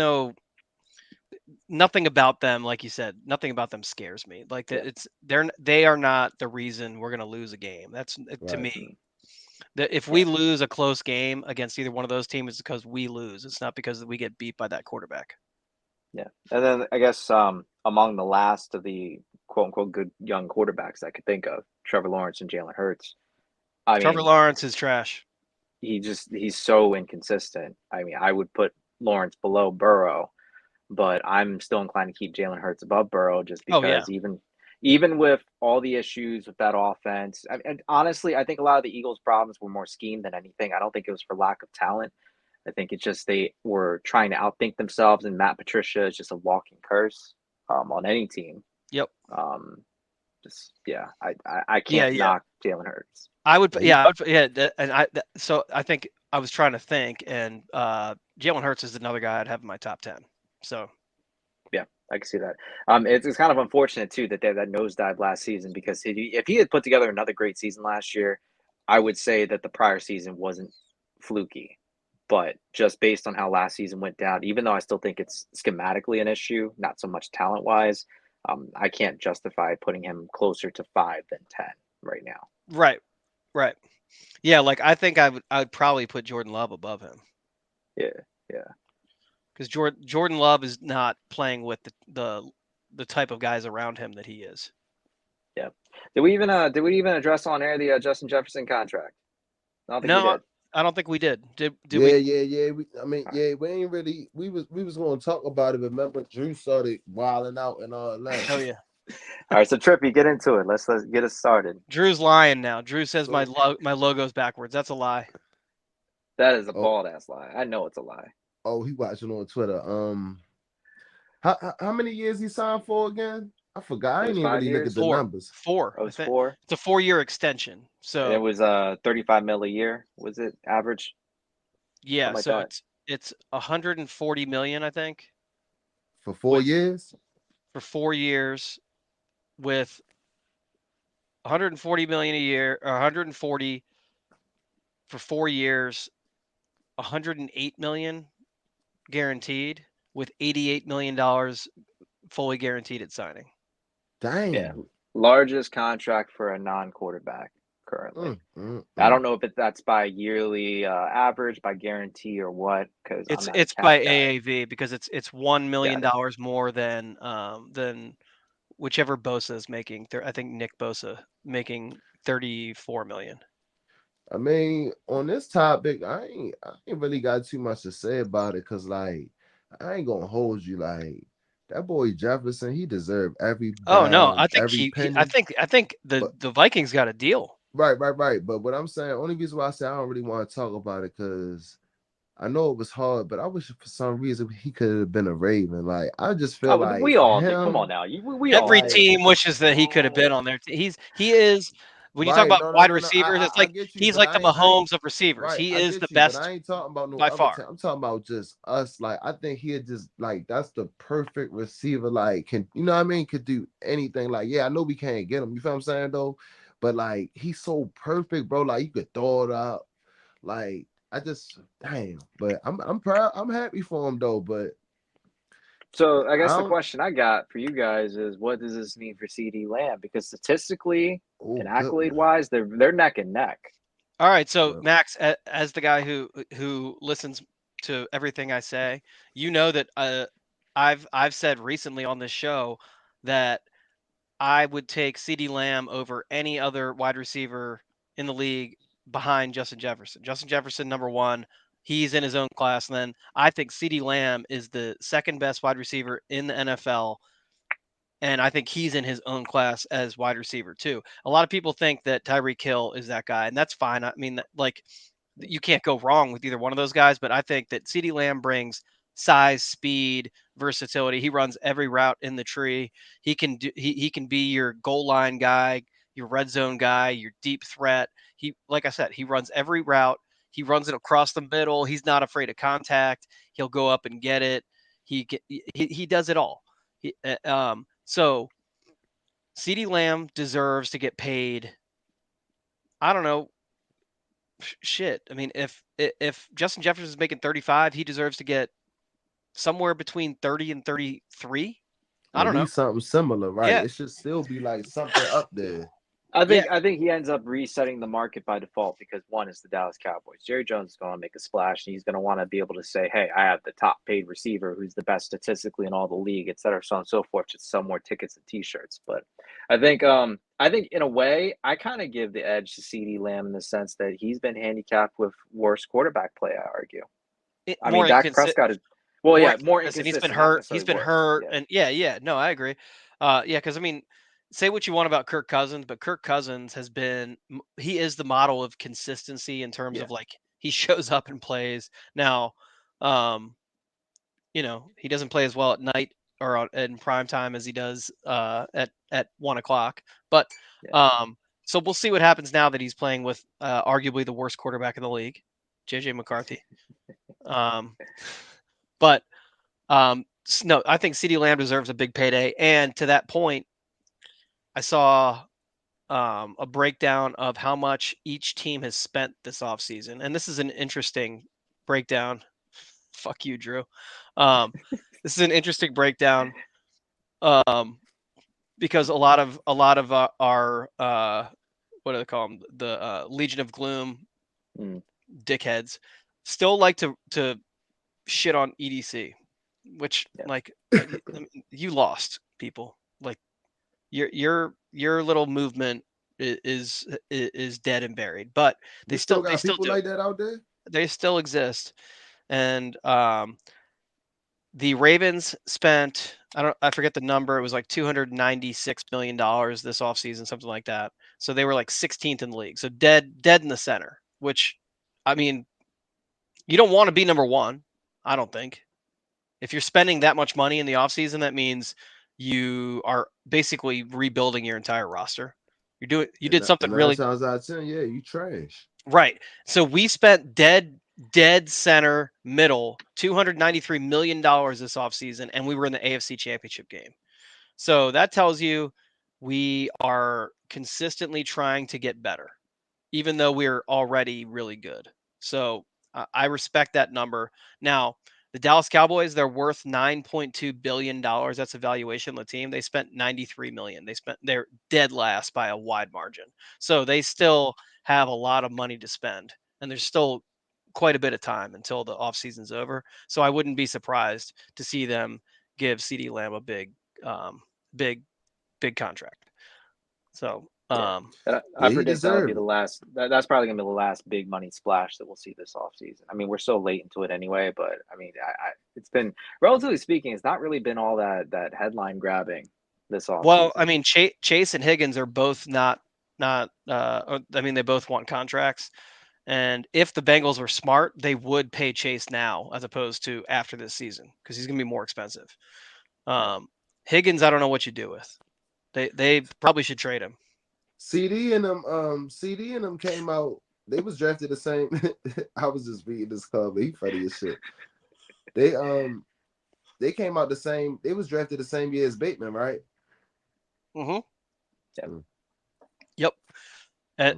nothing about them, like you said, nothing about them scares me. Like yeah. they are not the reason we're gonna lose a game. That's to Right. me. Mm, That if yeah. we lose a close game against either one of those teams, it's because we lose. It's not because we get beat by that quarterback. Yeah. And then I guess among the last of the quote unquote good young quarterbacks I could think of, Trevor Lawrence and Jalen Hurts. I Trevor mean, Lawrence is trash. he's so inconsistent. I mean, I would put Lawrence below Burrow, but I'm still inclined to keep Jalen Hurts above Burrow just Oh yeah, because even with all the issues with that offense, and honestly, I think a lot of the Eagles' problems were more scheme than anything. I don't think it was for lack of talent. I think it's just they were trying to outthink themselves, and Matt Patricia is just a walking curse on any team. yep. Um, just I can't Yeah. knock Jalen Hurts. I would, Yeah, I would, so I think I was trying to think, and Jalen Hurts is another guy I'd have in my top 10. So Yeah, I can see that. It's kind of unfortunate too that they had that nosedive last season, because if he had put together another great season last year, I would say that the prior season wasn't fluky. But just based on how last season went down, even though I still think it's schematically an issue, not so much talent wise, I can't justify putting him closer to 5 than 10 right now. right. Yeah, like I think I would probably put Jordan Love above him. Yeah. Because Jordan Love is not playing with the type of guys around him that he is. Yeah. Did we even address on air the Justin Jefferson contract? I don't think we No, did. I don't think we did. Did yeah, we? yeah. We ain't really. We was going to talk about it. But remember, Drew started wilding out and all that. Oh yeah. All right, so Trippy, get into it. Let's get us started. Drew's lying now. Drew says So- my logo's backwards. That's a lie. That is a Oh. bald ass lie. I know it's a lie. Oh, he watching on Twitter. How many years he signed for again? I forgot. I It was didn't even 5 really look years? at the Four. numbers. 4. Oh, I it's think. 4. It's a 4-year extension. So And it was 35 mil a year. Was it average? yeah, Something like so that. it's 140 million, I think, For 4 With- years? for 4 years, with 140 million a year, or 140 for 4 years, 108 million guaranteed, with 88 million dollars fully guaranteed at signing. Dang. Yeah. Largest contract for a non-quarterback currently. I don't know if that's by yearly average, by guarantee, or what. Because It's by AAV, because it's $1 million Got more than whichever Bosa is making. I think Nick Bosa making 34 million. I mean, on this topic, I ain't really got too much to say about it, because like I ain't gonna hold you, like that boy Jefferson, he deserved every Oh no, I dime, think every penny. I think But the Vikings got a deal. right. But what I'm saying, only reason why I say I don't really want to talk about it, because I know it was hard, but I wish for some reason he could have been a Raven. Like I just feel like we all do. Come him, on now. We all Every like, do. team wishes that he could have been on there. He is, when you talk right? about No. wide receivers, it's I like get you, he's but like the I ain't Mahomes of receivers. right. He I is the get you, but I best ain't talking about no by other far. team. I'm talking about just us. Like I think he'd just like that's the perfect receiver. Like can you know what I mean? Could do anything. Like yeah, I know we can't get him. You feel what I'm saying though? But like he's so perfect, bro. Like you could throw it up. Like I just damn. But I'm proud. I'm happy for him though. But So I I guess the don't. question I got for you guys is, what does this mean for CD Lamb? Because statistically Oh, and good accolade one. wise, they're neck and neck. All right, so Yeah. Max, as the guy who listens to everything I say, you know that I've said recently on this show that I would take CeeDee Lamb over any other wide receiver in the league behind Justin Jefferson. Justin Jefferson, number one, he's in his own class. And then I think CeeDee Lamb is the second best wide receiver in the NFL. And I think he's in his own class as wide receiver too. A lot of people think that Tyreek Hill is that guy, and that's fine. I mean, like, you can't go wrong with either one of those guys, but I think that CeeDee Lamb brings size, speed, versatility. He runs every route in the tree. He can be your goal line guy, your red zone guy, your deep threat. Like I said, he runs every route. He runs it across the middle. He's not afraid of contact. He'll go up and get it. He does it all. So CeeDee Lamb deserves to get paid. I don't know, shit. I mean, if Justin Jefferson is making 35, he deserves to get somewhere between 30 and 33. I At don't know. least something similar, right? Yeah. It should still be like something up there. I Yeah. think he ends up resetting the market by default, because one is the Dallas Cowboys. Jerry Jones is going to make a splash, and he's going to want to be able to say, "Hey, I have the top paid receiver, who's the best statistically in all the league, et cetera, so on and so forth." Just sell more tickets and T-shirts. But I think in a way, I kind of give the edge to CeeDee Lamb in the sense that he's been handicapped with worse quarterback play, I argue. I mean, More Dak inconsistent. Prescott is More more inconsistent. He's been inconsistent, not hurt. He's necessarily been worse. hurt, Yeah. and yeah. No, I agree. Yeah, because I mean, say what you want about Kirk Cousins, but Kirk Cousins he is the model of consistency in terms Yeah. of like he shows up and plays. Now, he doesn't play as well at night or in prime time as he does at 1 o'clock. But so we'll see what happens now that he's playing with arguably the worst quarterback in the league, JJ McCarthy. But no, I think CeeDee Lamb deserves a big payday. And to that point, I saw a breakdown of how much each team has spent this offseason. And this is an interesting breakdown. Fuck you, Drew. This is an interesting breakdown because a lot of our what do they call them? The Legion of Gloom dickheads still like to shit on EDC, which like you lost, people. Like your little movement is dead and buried, but they still got people do. like that out there. They still exist, and the Ravens spent I forget the number. It was like $296 million this offseason, something like that. So they were like 16th in the league. So dead in the center, which I mean, you don't want to be number one, I don't think. If you're spending that much money in the offseason, that means you are basically rebuilding your entire roster. You did something really 9 times out of 10, yeah, you trash. right. So we spent dead center middle $293 million this offseason, and we were in the AFC Championship game. So that tells you we are consistently trying to get better, even though we're already really good. So I respect that number. Now, the Dallas Cowboys, they're worth $9.2 billion. That's a valuation of the team. They spent $93 million. They're dead last by a wide margin. So they still have a lot of money to spend. And there's still quite a bit of time until the offseason's over. So I wouldn't be surprised to see them give CeeDee Lamb a big contract. So I he predict that'll be deserved the it. last. That's probably gonna be the last big money splash that we'll see this offseason. I mean, we're so late into it anyway, but I mean, it's been, relatively speaking, it's not really been all that headline grabbing this offseason. Well, I mean, Chase and Higgins are both not. I mean, they both want contracts, and if the Bengals were smart, they would pay Chase now as opposed to after this season because he's gonna be more expensive. Higgins, I don't know what you do with. They probably should trade him. CD and them came out. They was drafted the same. I was just reading this club, but he funny as shit. They came out the same. They was drafted the same year as Bateman, right? Mm-hmm. Yep.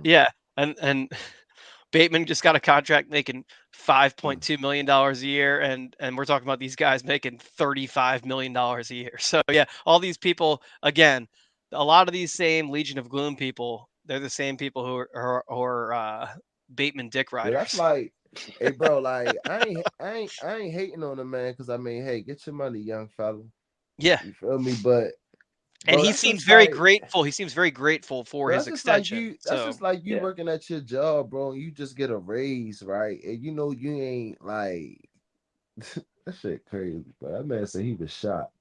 Yeah, and Bateman just got a contract making $5.2 million a year, and we're talking about these guys making $35 million a year. So yeah, all these people, again, a lot of these same Legion of Gloom people, they're the same people who are Bateman dick riders. Yeah, that's like, hey bro, like I ain't hating on the man because I mean, hey, get your money, young fella. Yeah, you feel me? But and he seems very grateful. He seems very grateful for his extension. That's just like you working at your job, bro. And you just get a raise, right? And you know you ain't like that shit crazy. But that man said he was shocked.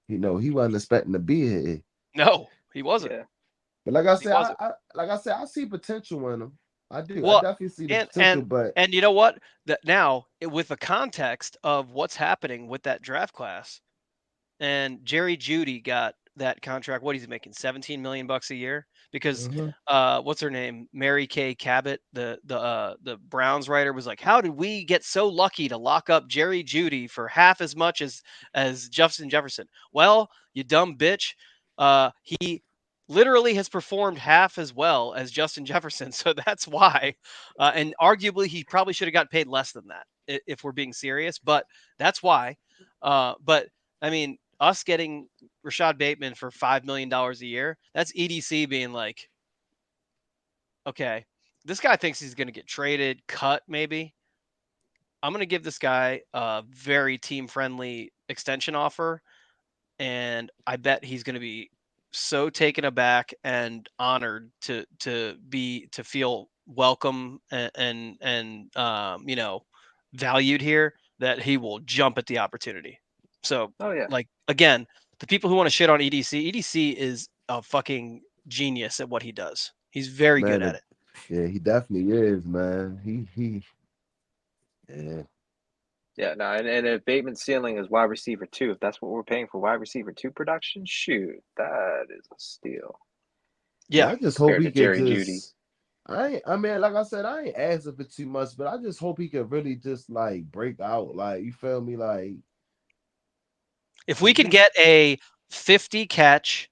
He wasn't expecting to be here. No, he wasn't. Yeah. But like I said, I see potential in him. I do. Well, I definitely see the potential. And you know what? That now with the context of what's happening with that draft class, and Jerry Jeudy got that contract. What is he making? $17 million a year? Because what's her name? Mary Kay Cabot, the Browns writer, was like, "How did we get so lucky to lock up Jerry Jeudy for half as much as Justin Jefferson?" Well, you dumb bitch. He literally has performed half as well as Justin Jefferson, so that's why. And arguably, he probably should have got paid less than that if we're being serious. But that's why. But I mean, us getting Rashad Bateman for $5 million a year, that's EDC being like, okay, this guy thinks he's going to get traded, cut maybe. I'm going to give this guy a very team-friendly extension offer, and I bet he's going to be so taken aback and honored to feel welcome and valued here that he will jump at the opportunity. So, like, again, the people who want to shit on EDC is a fucking genius at what he does. He's very good at it. Yeah, he definitely is, man. He yeah. Yeah, no, and if Bateman's ceiling is wide receiver 2, if that's what we're paying for wide receiver 2 production, shoot, that is a steal Yeah, Yeah. I just hope compared he to could Jerry Judy. just. I mean, like I said, I ain't asking for too much, but I just hope he could really just like break out. Like, you feel me? Like, If we cause can we get a 50 catch,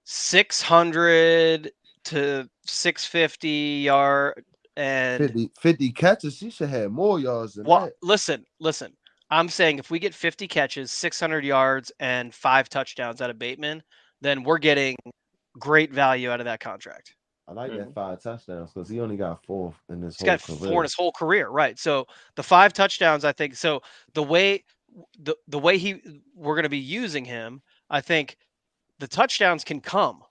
600 to 650 yard and 50 catches, she should have more yards than well, that. listen. I'm saying if we get 50 catches, 600 yards, and 5 touchdowns out of Bateman, then we're getting great value out of that contract. I like that Mhm. 5 touchdowns because he only got 4 in his He's whole got 4 in career. his whole career, right? So the 5 touchdowns, I think. So the way we're going to be using him, I think the touchdowns can come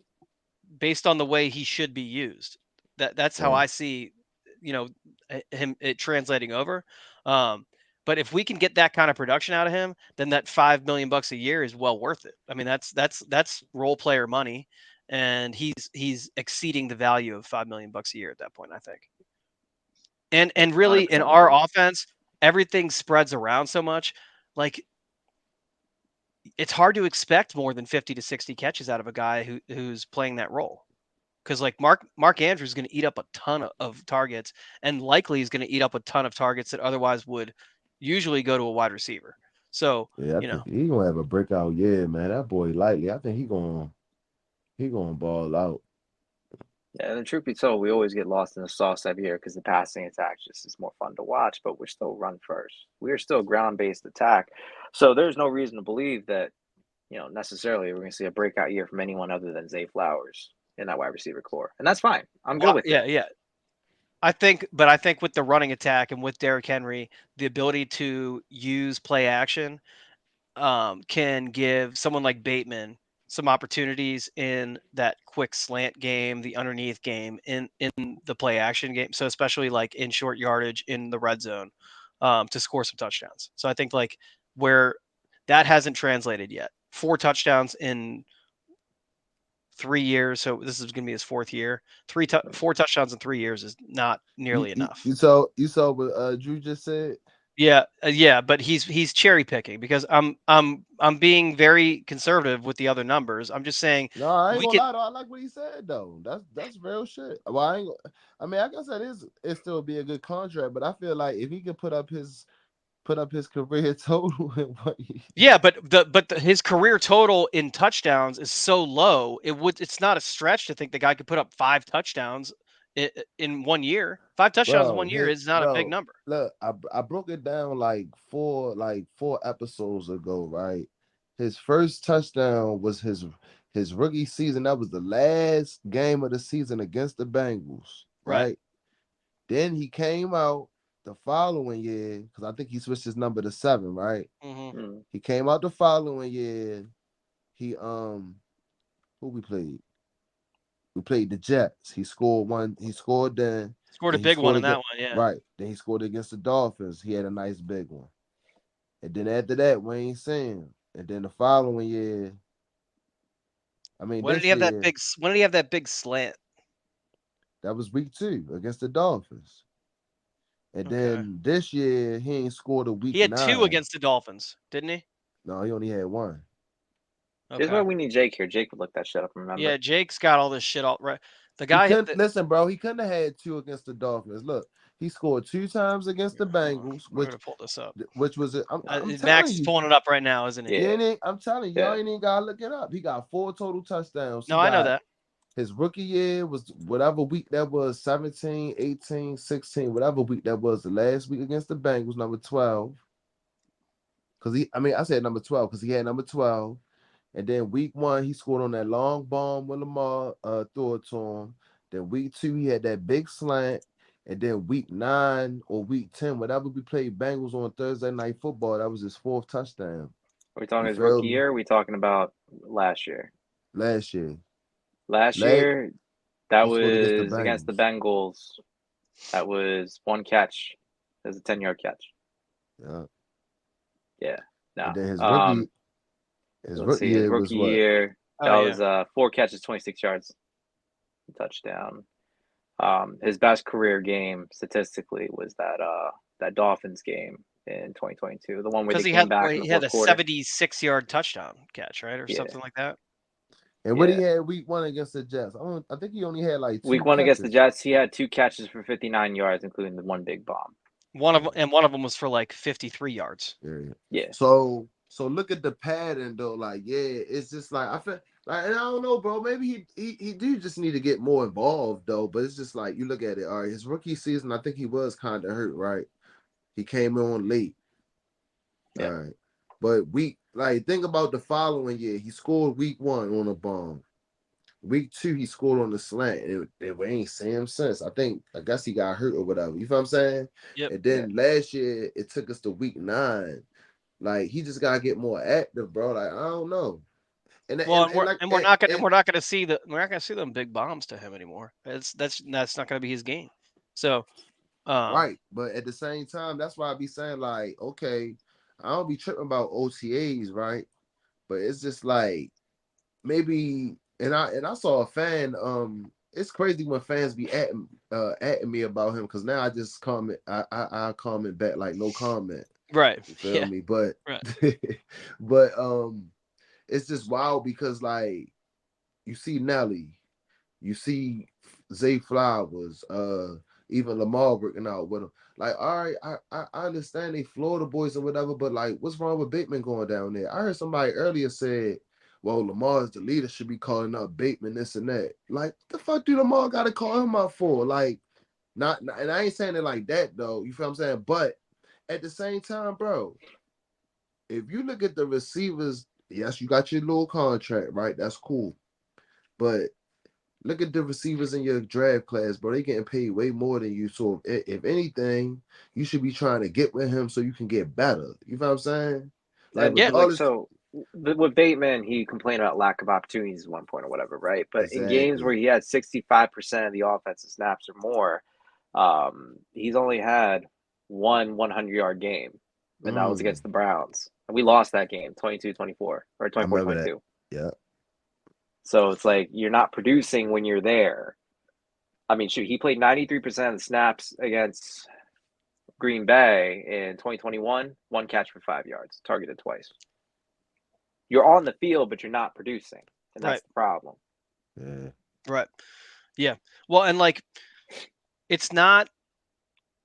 based on the way he should be used. That's how Right. I see, him it translating over. Um, but if we can get that kind of production out of him, then that $5 million a year is well worth it. I mean, that's role player money, and he's exceeding the value of $5 million a year at that point, I think. And really, in 100% our agree. offense, everything spreads around so much. Like it's hard to expect more than 50 to 60 catches out of a guy who's playing that role. Because like Mark Andrews is going to eat up a ton of targets, and likely is going to eat up a ton of targets that otherwise would usually go to a wide receiver. So Yeah, I think he gonna have a breakout year, man. That boy likely. I think he gonna ball out. Yeah, and the truth be told, we always get lost in the sauce every year because the passing attack just is more fun to watch, but we're still run first. We're still ground-based attack. So there's no reason to believe that, necessarily we're going to see a breakout year from anyone other than Zay Flowers in that wide receiver core. And that's fine. I'm good well, with yeah, it. yeah. I think with the running attack and with Derrick Henry, the ability to use play action can give someone like Bateman some opportunities in that quick slant game, the underneath game, in the play action game. So especially like in short yardage in the red zone, to score some touchdowns. So I think like where that hasn't translated yet. 4 touchdowns in 3 years. So this is going to be his 4th year. 4 touchdowns in 3 years is not You, nearly you, enough. you saw what Drew just said. Yeah, yeah, but he's cherry picking because I'm being very conservative with the other numbers. I'm just saying No, I ain't we gonna can. lie though. I like what he said though. That's real shit. Well, I mean, I guess it still be a good contract, but I feel like if he could put up his career total in what Yeah, but his career total in touchdowns is so low. It's not a stretch to think the guy could put up 5 touchdowns in 1 year. 5 touchdowns in bro, 1 year is not a big bro, number. look, I broke it down like four episodes ago, right? His first touchdown was his rookie season. That was the last game of the season against the Bengals, Right. right? Then he came out the following year because I think he switched his number to 7, right? Hmm. Mm. He came out the following year. He who we played? We played the Jets. He scored one. He scored then. Scored a Then he big one scored in that again. one. Yeah. Right. Then he scored against the Dolphins. He had a nice big one. And then after that, Wayne Sam. And then the following year, I mean When did he this have that year, big? When did he have that big slant? that was week 2 against the Dolphins. And Okay. then this year, he ain't scored a He week had 2 9. against the Dolphins, didn't he? No, he only had 1. This is why Okay. we need Jake here. Jake would look that shit up, Yeah, remember? Jake's got all this shit all right. The He guy couldn't that listen, bro. He couldn't have had 2 against the Dolphins. Look, he scored 2 times against the hold on, Bengals, we're gonna pull this up. which was I'm Max telling is you, pulling it up right now, isn't he? you Yeah, ain't. I'm telling you, y'all yeah. ain't even gotta look it up. He got 4 total touchdowns. He No, I know got that. his rookie year was whatever week that was, 17, 18, 16, whatever week that was, the last week against the Bengals, number 12. I said number 12 because he had number 12. And then week 1, he scored on that long bomb when Lamar threw it to him. Then week 2, he had that big slant. And then week 9 or week 10, whatever we played Bengals on Thursday Night Football, that was his 4th touchdown. Are we talking You his feel rookie me? year? Or are we talking about last year? Last year. Last Last, year, that he scored against the was against the Bengals. Bengals. That was 1 catch. It was a 10-yard catch. Yeah. Yeah. And No. then his Let's rookie see. His year was rookie what? year, Oh that yeah. was 4 catches, 26 yards, touchdown. His best career game statistically was that Dolphins game in 2022. The one where Because they came back in the he had fourth a quarter. 76-yard touchdown catch, right, or Yeah. something like that. And what he Yeah. had week 1 against the Jets? I think he only had like 2 Week 1 against the catches. Jets, he had 2 catches for 59 yards, including the one big bomb. One of them was for like 53 yards. Yeah. So look at the pattern though. Like, yeah, it's just like I feel like, and I don't know, bro. Maybe he do just need to get more involved though. But it's just like you look at it. All right, his rookie season, I think he was kind of hurt, right? He came on late. Yeah. All right, but think about the following year. He scored week 1 on a bomb. Week 2, he scored on the slant. We ain't seen him since. I guess he got hurt or whatever. You feel what I'm saying? Yep. And then last year, it took us to week 9. Like he just gotta get more active, bro. Like I don't know. Well, we're not gonna see them big bombs to him anymore. That's not gonna be his game. So, right. But at the same time, that's why I be saying like, okay, I don't be tripping about OTAs, right? But it's just like maybe, and I saw a fan. It's crazy when fans be at me about him because now I just comment. I comment back like no comment. right. You feel Yeah. me? But Right. but it's just wild because like you see Nelly, you see Zay Flowers, even Lamar working out with him. Like, all right, I understand they Florida boys or whatever, but like, what's wrong with Bateman going down there? I heard somebody earlier said, well, Lamar's the leader, should be calling up Bateman, this and that. Like, what the fuck do Lamar got to call him out for? Like, not, and I ain't saying it like that though. You feel what I'm saying? But at the same time, bro, if you look at the receivers, yes, you got your little contract, right? That's cool. But look at the receivers in your draft class, bro. They getting paid way more than you. So if anything, you should be trying to get with him so you can get better. You know what I'm saying? Like And Yeah. regardless, so with Bateman, he complained about lack of opportunities at one point or whatever, right? But in games where exactly. he had 65% of the offensive snaps or more, he's only had one 100-yard game, and that was against the Browns. And we lost that game 22-24 or I 24 remember that. 22. Yeah. So it's like you're not producing when you're there. I mean, shoot, he played 93% of the snaps against Green Bay in 2021, 1 catch for 5 yards, targeted twice. You're on the field, but you're not producing, and that's Right. the problem. Yeah. Right. Yeah. Well, and like, it's not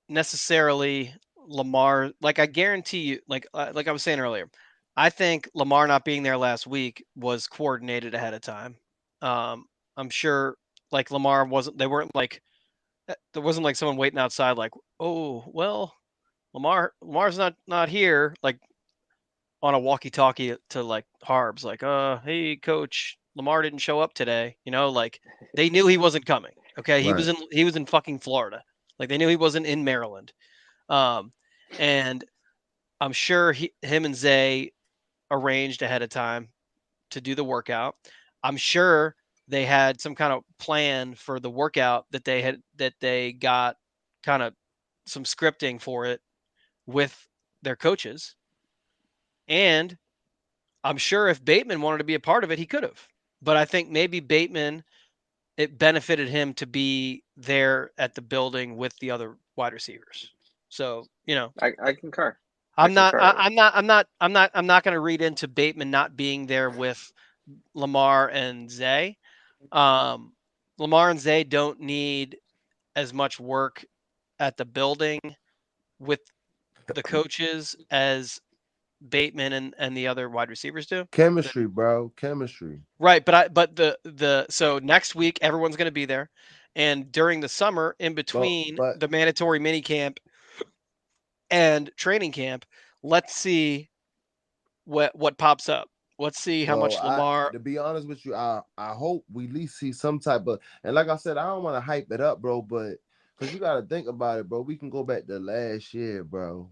necessarily Lamar. Like, I guarantee you, like I was saying earlier, I think Lamar not being there last week was coordinated ahead of time. I'm sure, like Lamar wasn't. They weren't like there wasn't like someone waiting outside, like, oh well, Lamar's not here, like on a walkie-talkie to like Harbs, like, hey coach, Lamar didn't show up today. Like they knew he wasn't coming. Okay, Right. he was in fucking Florida. Like they knew he wasn't in Maryland. And I'm sure him and Zay arranged ahead of time to do the workout. I'm sure they had some kind of plan for the workout that they got kind of some scripting for it with their coaches. And I'm sure if Bateman wanted to be a part of it, he could have. But I think maybe Bateman, it benefited him to be there at the building with the other wide receivers. So, I concur. I'm not going to read into Bateman not being there with Lamar and Zay. Lamar and Zay don't need as much work at the building with the coaches as Bateman and the other wide receivers do. Chemistry, bro. Chemistry. Right, so next week everyone's going to be there, and during the summer, in between But the mandatory mini camp and training camp, let's see what pops up. Let's see how well, much Lamar. to be honest with you, I hope we at least see some type of, and like I said, I don't want to hype it up, bro, but because you got to think about it, bro. We can go back to last year, bro.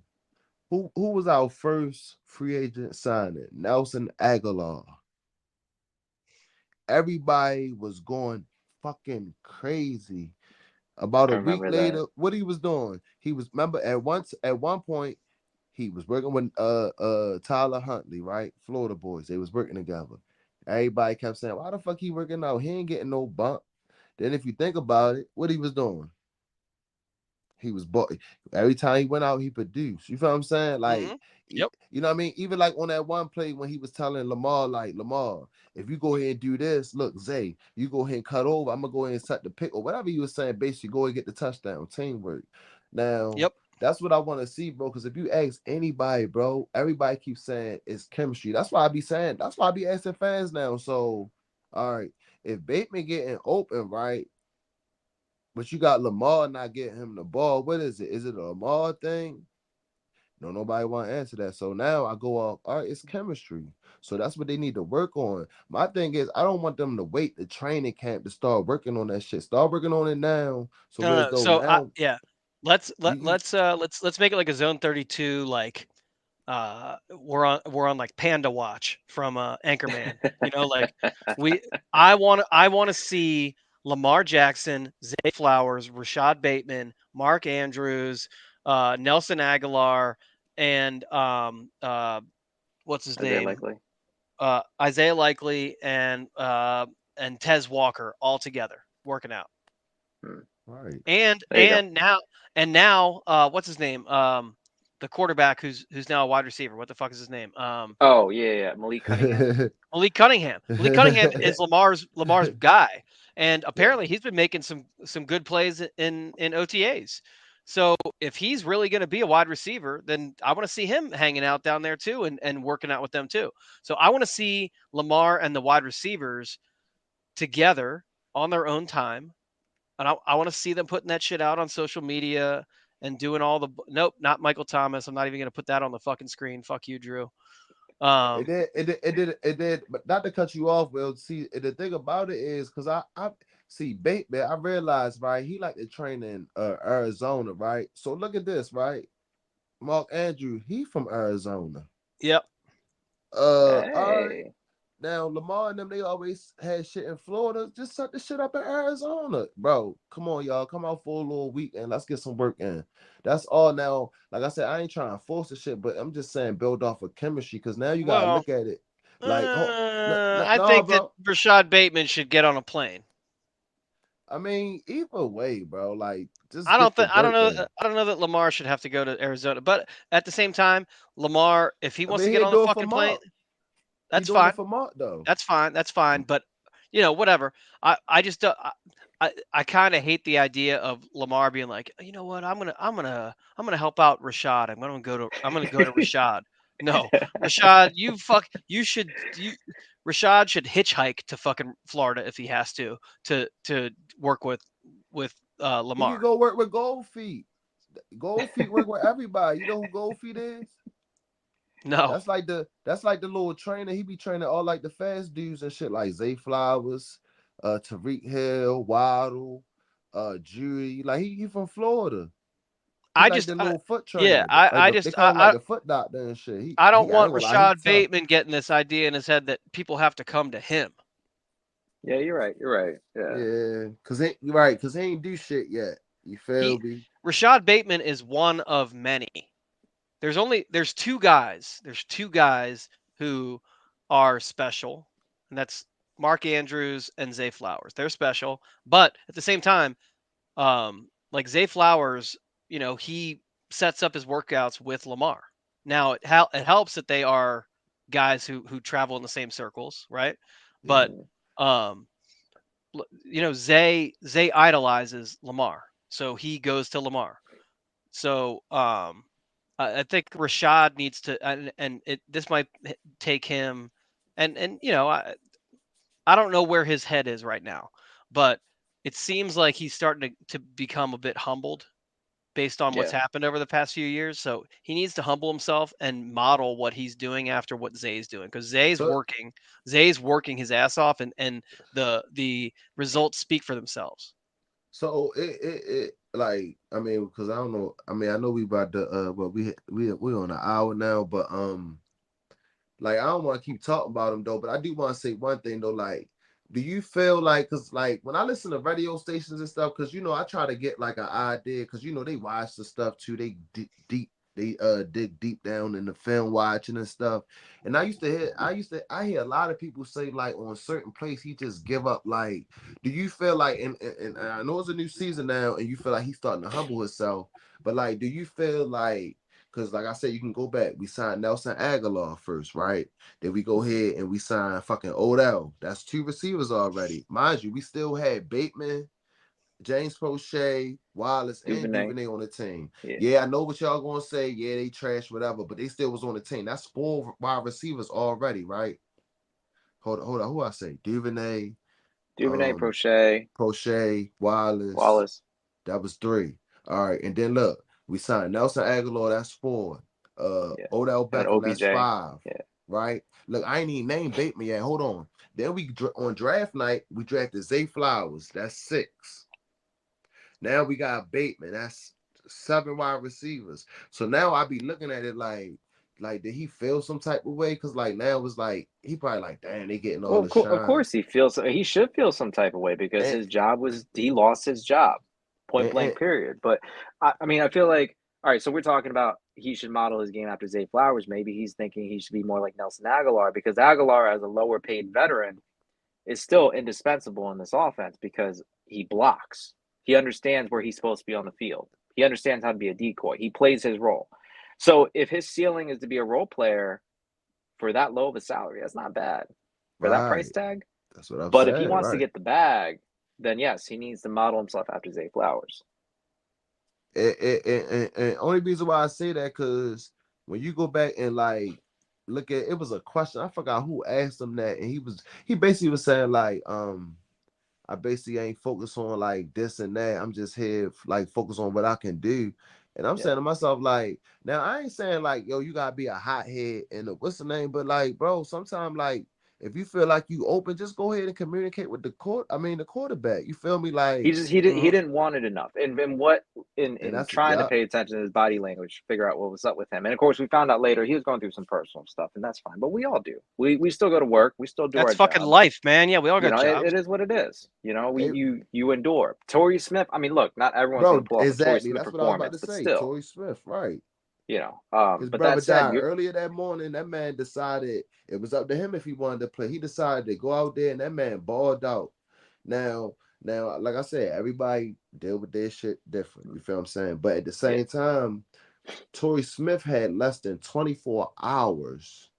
Who was our first free agent signing? Nelson Aguilar. Everybody was going fucking crazy. About I a week remember that. later, what he was doing? He was, remember, at one point he was working with Tyler Huntley, right? Florida boys. They was working together. Everybody kept saying, why the fuck he working out? He ain't getting no bump. Then if you think about it, what he was doing? he was bought. Every time he went out, he produced. You feel what I'm saying? Like, Hmm. Yep. you know what I mean? Even like on that one play when he was telling Lamar, like, Lamar, if you go ahead and do this, look, Zay, you go ahead and cut over. I'm gonna go ahead and set the pick or whatever you were saying. Basically, go and get the touchdown. Teamwork. Now, Yep. that's what I want to see, bro. Because if you ask anybody, bro, everybody keeps saying it's chemistry. That's why I be saying. That's why I be asking fans now. So, all right, if Bateman getting open, right? But you got Lamar not getting him the ball. What is it? Is it a Lamar thing? No, nobody want to answer that. So now I go off, all right, it's chemistry. So that's what they need to work on. My thing is, I don't want them to wait the training camp to start working on that shit. Start working on it now. So No, whereas no. though So now yeah, let's you, let you let's make it like a zone 32, like we're on like Panda Watch from Anchorman. Like we I want to see Lamar Jackson, Zay Flowers, Rashad Bateman, Mark Andrews, Nelson Aguilar, and what's his Isaiah name? Likely. Isaiah Likely and Tez Walker all together working out. Hmm. right. And There you go. and now what's his name? The quarterback who's now a wide receiver. What the fuck is his name? Oh yeah. Malik Cunningham. Malik Cunningham. Malik Cunningham is Lamar's guy, and Yeah. apparently he's been making some good plays in OTAs. So if he's really going to be a wide receiver, then I want to see him hanging out down there too and working out with them too. So I want to see Lamar and the wide receivers together on their own time, and I want to see them putting that shit out on social media and doing all the nope, not Michael Thomas. I'm not even going to put that on the fucking screen. Fuck you, Drew. It Um, did, but not to cut you off, Will. See, the thing about it is because I see Bateman, I realized, right, he like to train in Arizona, right? So look at this, right? Mark Andrew, he from Arizona. yep. All right. Hey. Now Lamar and them, they always had shit in Florida. Just set the shit up in Arizona, bro. Come on, y'all, come out for a little weekend. Let's get some work in. That's all. Now, like I said, I ain't trying to force the shit, but I'm just saying build off of chemistry because now you gotta Well, look at it like, oh, I no, think that bro. Rashad Bateman should get on a plane. I mean, either way, bro. Like, just I don't get the think I don't work know in. I don't know that Lamar should have to go to Arizona, but at the same time, Lamar, if he I wants mean, to he get ain't on the do it for fucking plane, Mark. He that's doing it fine. for Mark though. That's fine. That's fine. But whatever. I just I kind of hate the idea of Lamar being like, you know what, I'm gonna help out Rashad. I'm gonna go to Rashad. No, Rashad, Rashad should hitchhike to fucking Florida if he has to work with He could Lamar. go work with Gold Feet. Gold Feet work with everybody. You know who Gold Feet is? No, That's like the little trainer. He be training all like the fast dudes and shit like Zay Flowers, Tariq Hill, Waddle, Jury. Like he from Florida. He I like just the little foot yeah, trainer. They call him like the foot doctor and shit. He I don't he I want ain't gonna lie, he Rashad tough. Bateman getting this idea in his head that people have to come to him. Yeah, you're right. You're right. Yeah. Yeah, cause he ain't do shit yet. You feel He me? Rashad Bateman is one of many. There's two guys. There's two guys who are special, and that's Mark Andrews and Zay Flowers. They're special, but at the same time, like Zay Flowers, he sets up his workouts with Lamar. Now it helps that they are guys who travel in the same circles, right? But Yeah. um, Zay idolizes Lamar, so he goes to Lamar. So I think Rashad needs to, and this might take him, and I don't know where his head is right now, but it seems like he's starting to become a bit humbled based on what's Yeah. happened over the past few years. So he needs to humble himself and model what he's doing after what Zay's doing, because So Zay's working his ass off, and the results speak for themselves. so it like I mean because I don't know. I mean I know we about to but we on an hour now, but like I don't want to keep talking about him though, but I do want to say one thing though. Like, do you feel like because like when I listen to radio stations and stuff, because I try to get like an idea, because they watch the stuff too. They deep. they dig deep down in the film watching and stuff. And I hear a lot of people say like on certain plays he just give up. Like, do you feel like and I know it's a new season now, and you feel like he's starting to humble himself, but like, do you feel like, because like I said, you can go back. We signed Nelson Aguilar first, right? Then we go ahead and we sign fucking Odell. That's 2 receivers already. Mind you, we still had Bateman, James Prochet, Wallace, and Duvernay. Duvernay on the team. Yeah. Yeah, I know what y'all gonna say. Yeah, they trash, whatever, but they still was on the team. That's 4 wide receivers already, right? Hold on. Who I say? Duvernay, Duvernay, Prochet, Prochet, Wallace. Wallace. That was 3. All right, and then look, we signed Nelson Aguilar. That's 4. Yeah. Odell And then Beckham. That's OBJ. 5. Yeah. Right. Look, I ain't even named Bateman yet. Hold on. Then we on draft night we drafted Zay Flowers. That's 6. Now we got Bateman. That's 7 wide receivers. So now I be looking at it like did he feel some type of way? Because like now it's like he probably like, damn, they getting all Well, the shine. of course he should feel some type of way because And- his job was he lost his job, point blank, period. But I mean, I feel like all right. So we're talking about he should model his game after Zay Flowers. Maybe he's thinking he should be more like Nelson Aguilar because Aguilar, as a lower paid veteran, is still indispensable in this offense because he blocks. He understands where he's supposed to be on the field. He understands how to be a decoy. He plays his role. So if his ceiling is to be a role player for that low of a salary, that's not bad for that price Right. tag. That's what I'm But saying. if he wants to right. get the bag, then yes, he needs to model himself after Zay Flowers. And only reason why I say that because when you go back and like look at it was a question. I forgot who asked him that, and he basically was saying like I basically ain't focused on like this and that. I'm just here like focus on what I can do. And I'm saying to myself, like, now I ain't saying like, yo, you gotta be a hothead and what's the name, but like, bro, sometimes like if you feel like you open, just go ahead and communicate with the quarterback. You feel me? Like He didn't want it enough. And in that's trying to pay attention to his body language, figure out what was up with him. And of course we found out later he was going through some personal stuff, and that's fine. But we all do. We still go to work, we still do That's our fucking jobs. life, man. Yeah, we all You got know, jobs. it is what it is. You know, Hey, you endure. Torrey Smith, I mean, look, not everyone's bro, gonna pull off a Torrey exactly. Smith That's what I was about to performance, but say. still, Torrey Smith, right? you know. His But brother that said, died earlier that morning. That man decided it was up to him if he wanted to play. He decided to go out there, and that man balled out. Now, like I said, everybody deal with their shit different. You feel what I'm saying? But at the same time, Torrey Smith had less than 24 hours.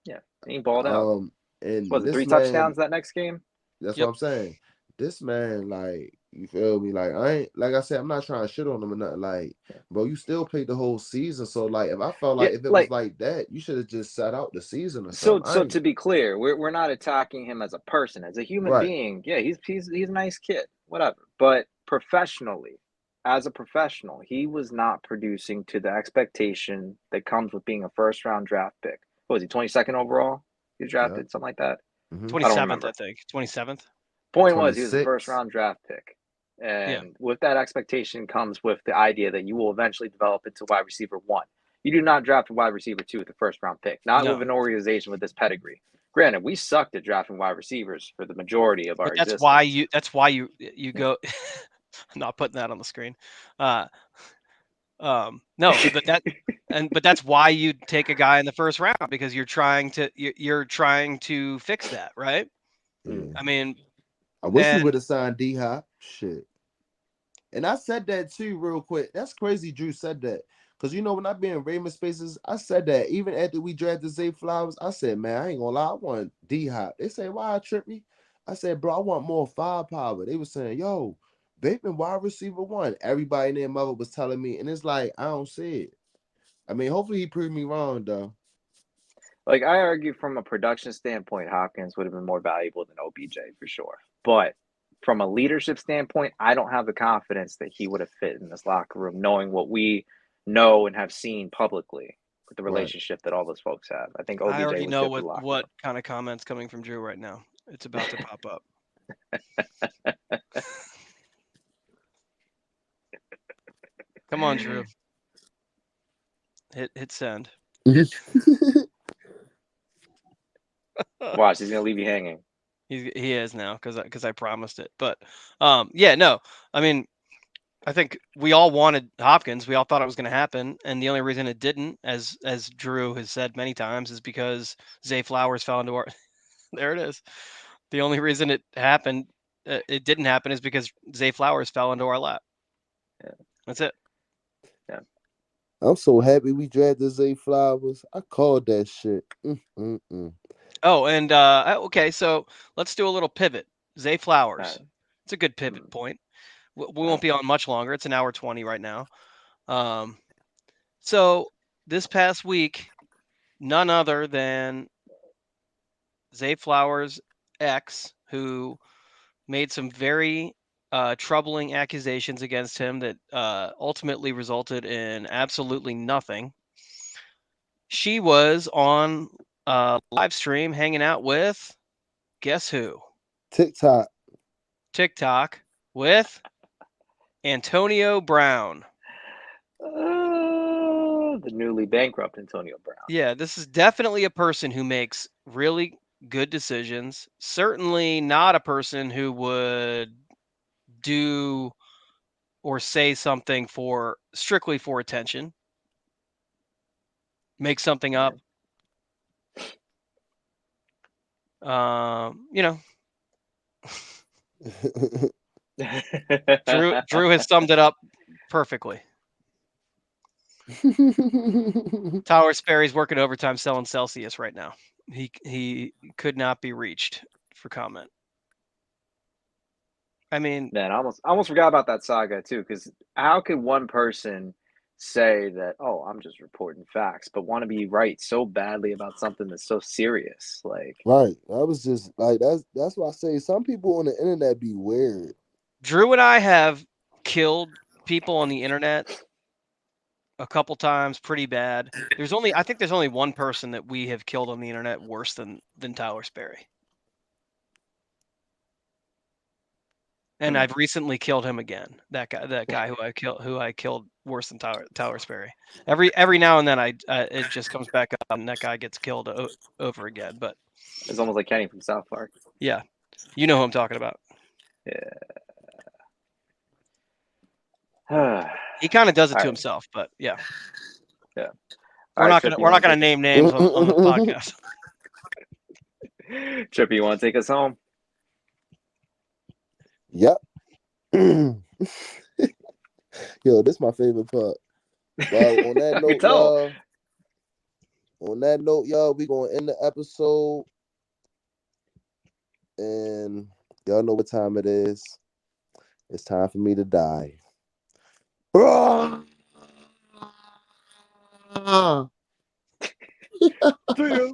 yeah, he balled out. And Was it this 3 man, touchdowns that next game? that's what Yep. I'm saying. This man, like, you feel me? Like, I ain't, like I said, I'm not trying to shit on him or nothing. Like, bro, you still played the whole season. So, like, if I felt Yeah, like if it was like like that, you should have just sat out the season or so. something. I So ain't to be clear, we're not attacking him as a person, as a human right. being. Yeah, he's a nice kid, whatever. But professionally, as a professional, he was not producing to the expectation that comes with being a first round draft pick. What was he, 22nd overall? He was drafted, something like that. Mm-hmm. I don't 27th, remember. I think. 27th. Point was, he was a 26. first round draft pick. Yeah. And with that expectation comes with the idea that you will eventually develop into wide receiver 1. You do not draft a wide receiver 2 with the first round pick, not No. with an organization with this pedigree. Granted, we sucked at drafting wide receivers for the majority of our But that's existence. why you go I'm not putting that on the screen. No, but that's why you take a guy in the first round because you're trying to fix that, right? Yeah. I mean, I wish we and would have signed D Hop. Shit. And I said that too, real quick. That's crazy. Drew said that because you know when I be in Raymond Spaces, I said that even after we drafted Zay Flowers, I said, man, I ain't gonna lie, I want D Hop. They say, why Trippy? I said, bro, I want more firepower. They were saying, yo, Bateman wide receiver 1. Everybody in their mother was telling me, and it's like I don't see it. I mean, hopefully he proved me wrong though. Like, I argue from a production standpoint, Hopkins would have been more valuable than OBJ for sure. But from a leadership standpoint, I don't have the confidence that he would have fit in this locker room, knowing what we know and have seen publicly with the relationship that all those folks have. I think OBJ I already was know good for the locker what room. kind of comments coming from Drew right now. It's about to pop up. Come on, Drew. Hit send. Watch, he's gonna leave you hanging. He is now because I promised it. But yeah, no. I mean, I think we all wanted Hopkins. We all thought it was going to happen, and the only reason it didn't, as Drew has said many times, is because Zay Flowers fell into our. There it is. The only reason it happened, it didn't happen, is because Zay Flowers fell into our lap. Yeah. That's it. Yeah. I'm so happy we drafted Zay Flowers. I called that shit. Oh, and okay, so let's do a little pivot. Zay Flowers. It's a good pivot point. We won't be on much longer. It's an hour 20 right now. So this past week, none other than Zay Flowers' ex, who made some very troubling accusations against him that ultimately resulted in absolutely nothing. She was on a live stream hanging out with, guess who? TikTok. TikTok with Antonio Brown. The newly bankrupt Antonio Brown. Yeah, this is definitely a person who makes really good decisions. Certainly not a person who would do or say something for strictly for attention. Make something up. You know, Drew has summed it up perfectly. Tyler Sperry's working overtime selling Celsius right now. He could not be reached for comment. I mean, man, I almost forgot about that saga too. Because how could one person say that? Oh, I'm just reporting facts, but want to be right so badly about something that's so serious? Like, right. I was just like that's why I say some people on the internet be weird. Drew and I have killed people on the internet a couple times pretty bad. I think there's only one person that we have killed on the internet worse than Tyler Sperry. And I've recently killed him again. That guy who I killed worse than Tyler Sperry. Every now and then it just comes back up and that guy gets killed over again. But it's almost like Kenny from South Park. Yeah, you know who I'm talking about. Yeah. He kind of does it to himself, but yeah. Yeah. We're not gonna name names on the podcast. Trippy, you want to take us home? Yep. Yo, this is my favorite part. Well, on that note, y'all, we gonna end the episode. And y'all know what time it is. It's time for me to die. See ya.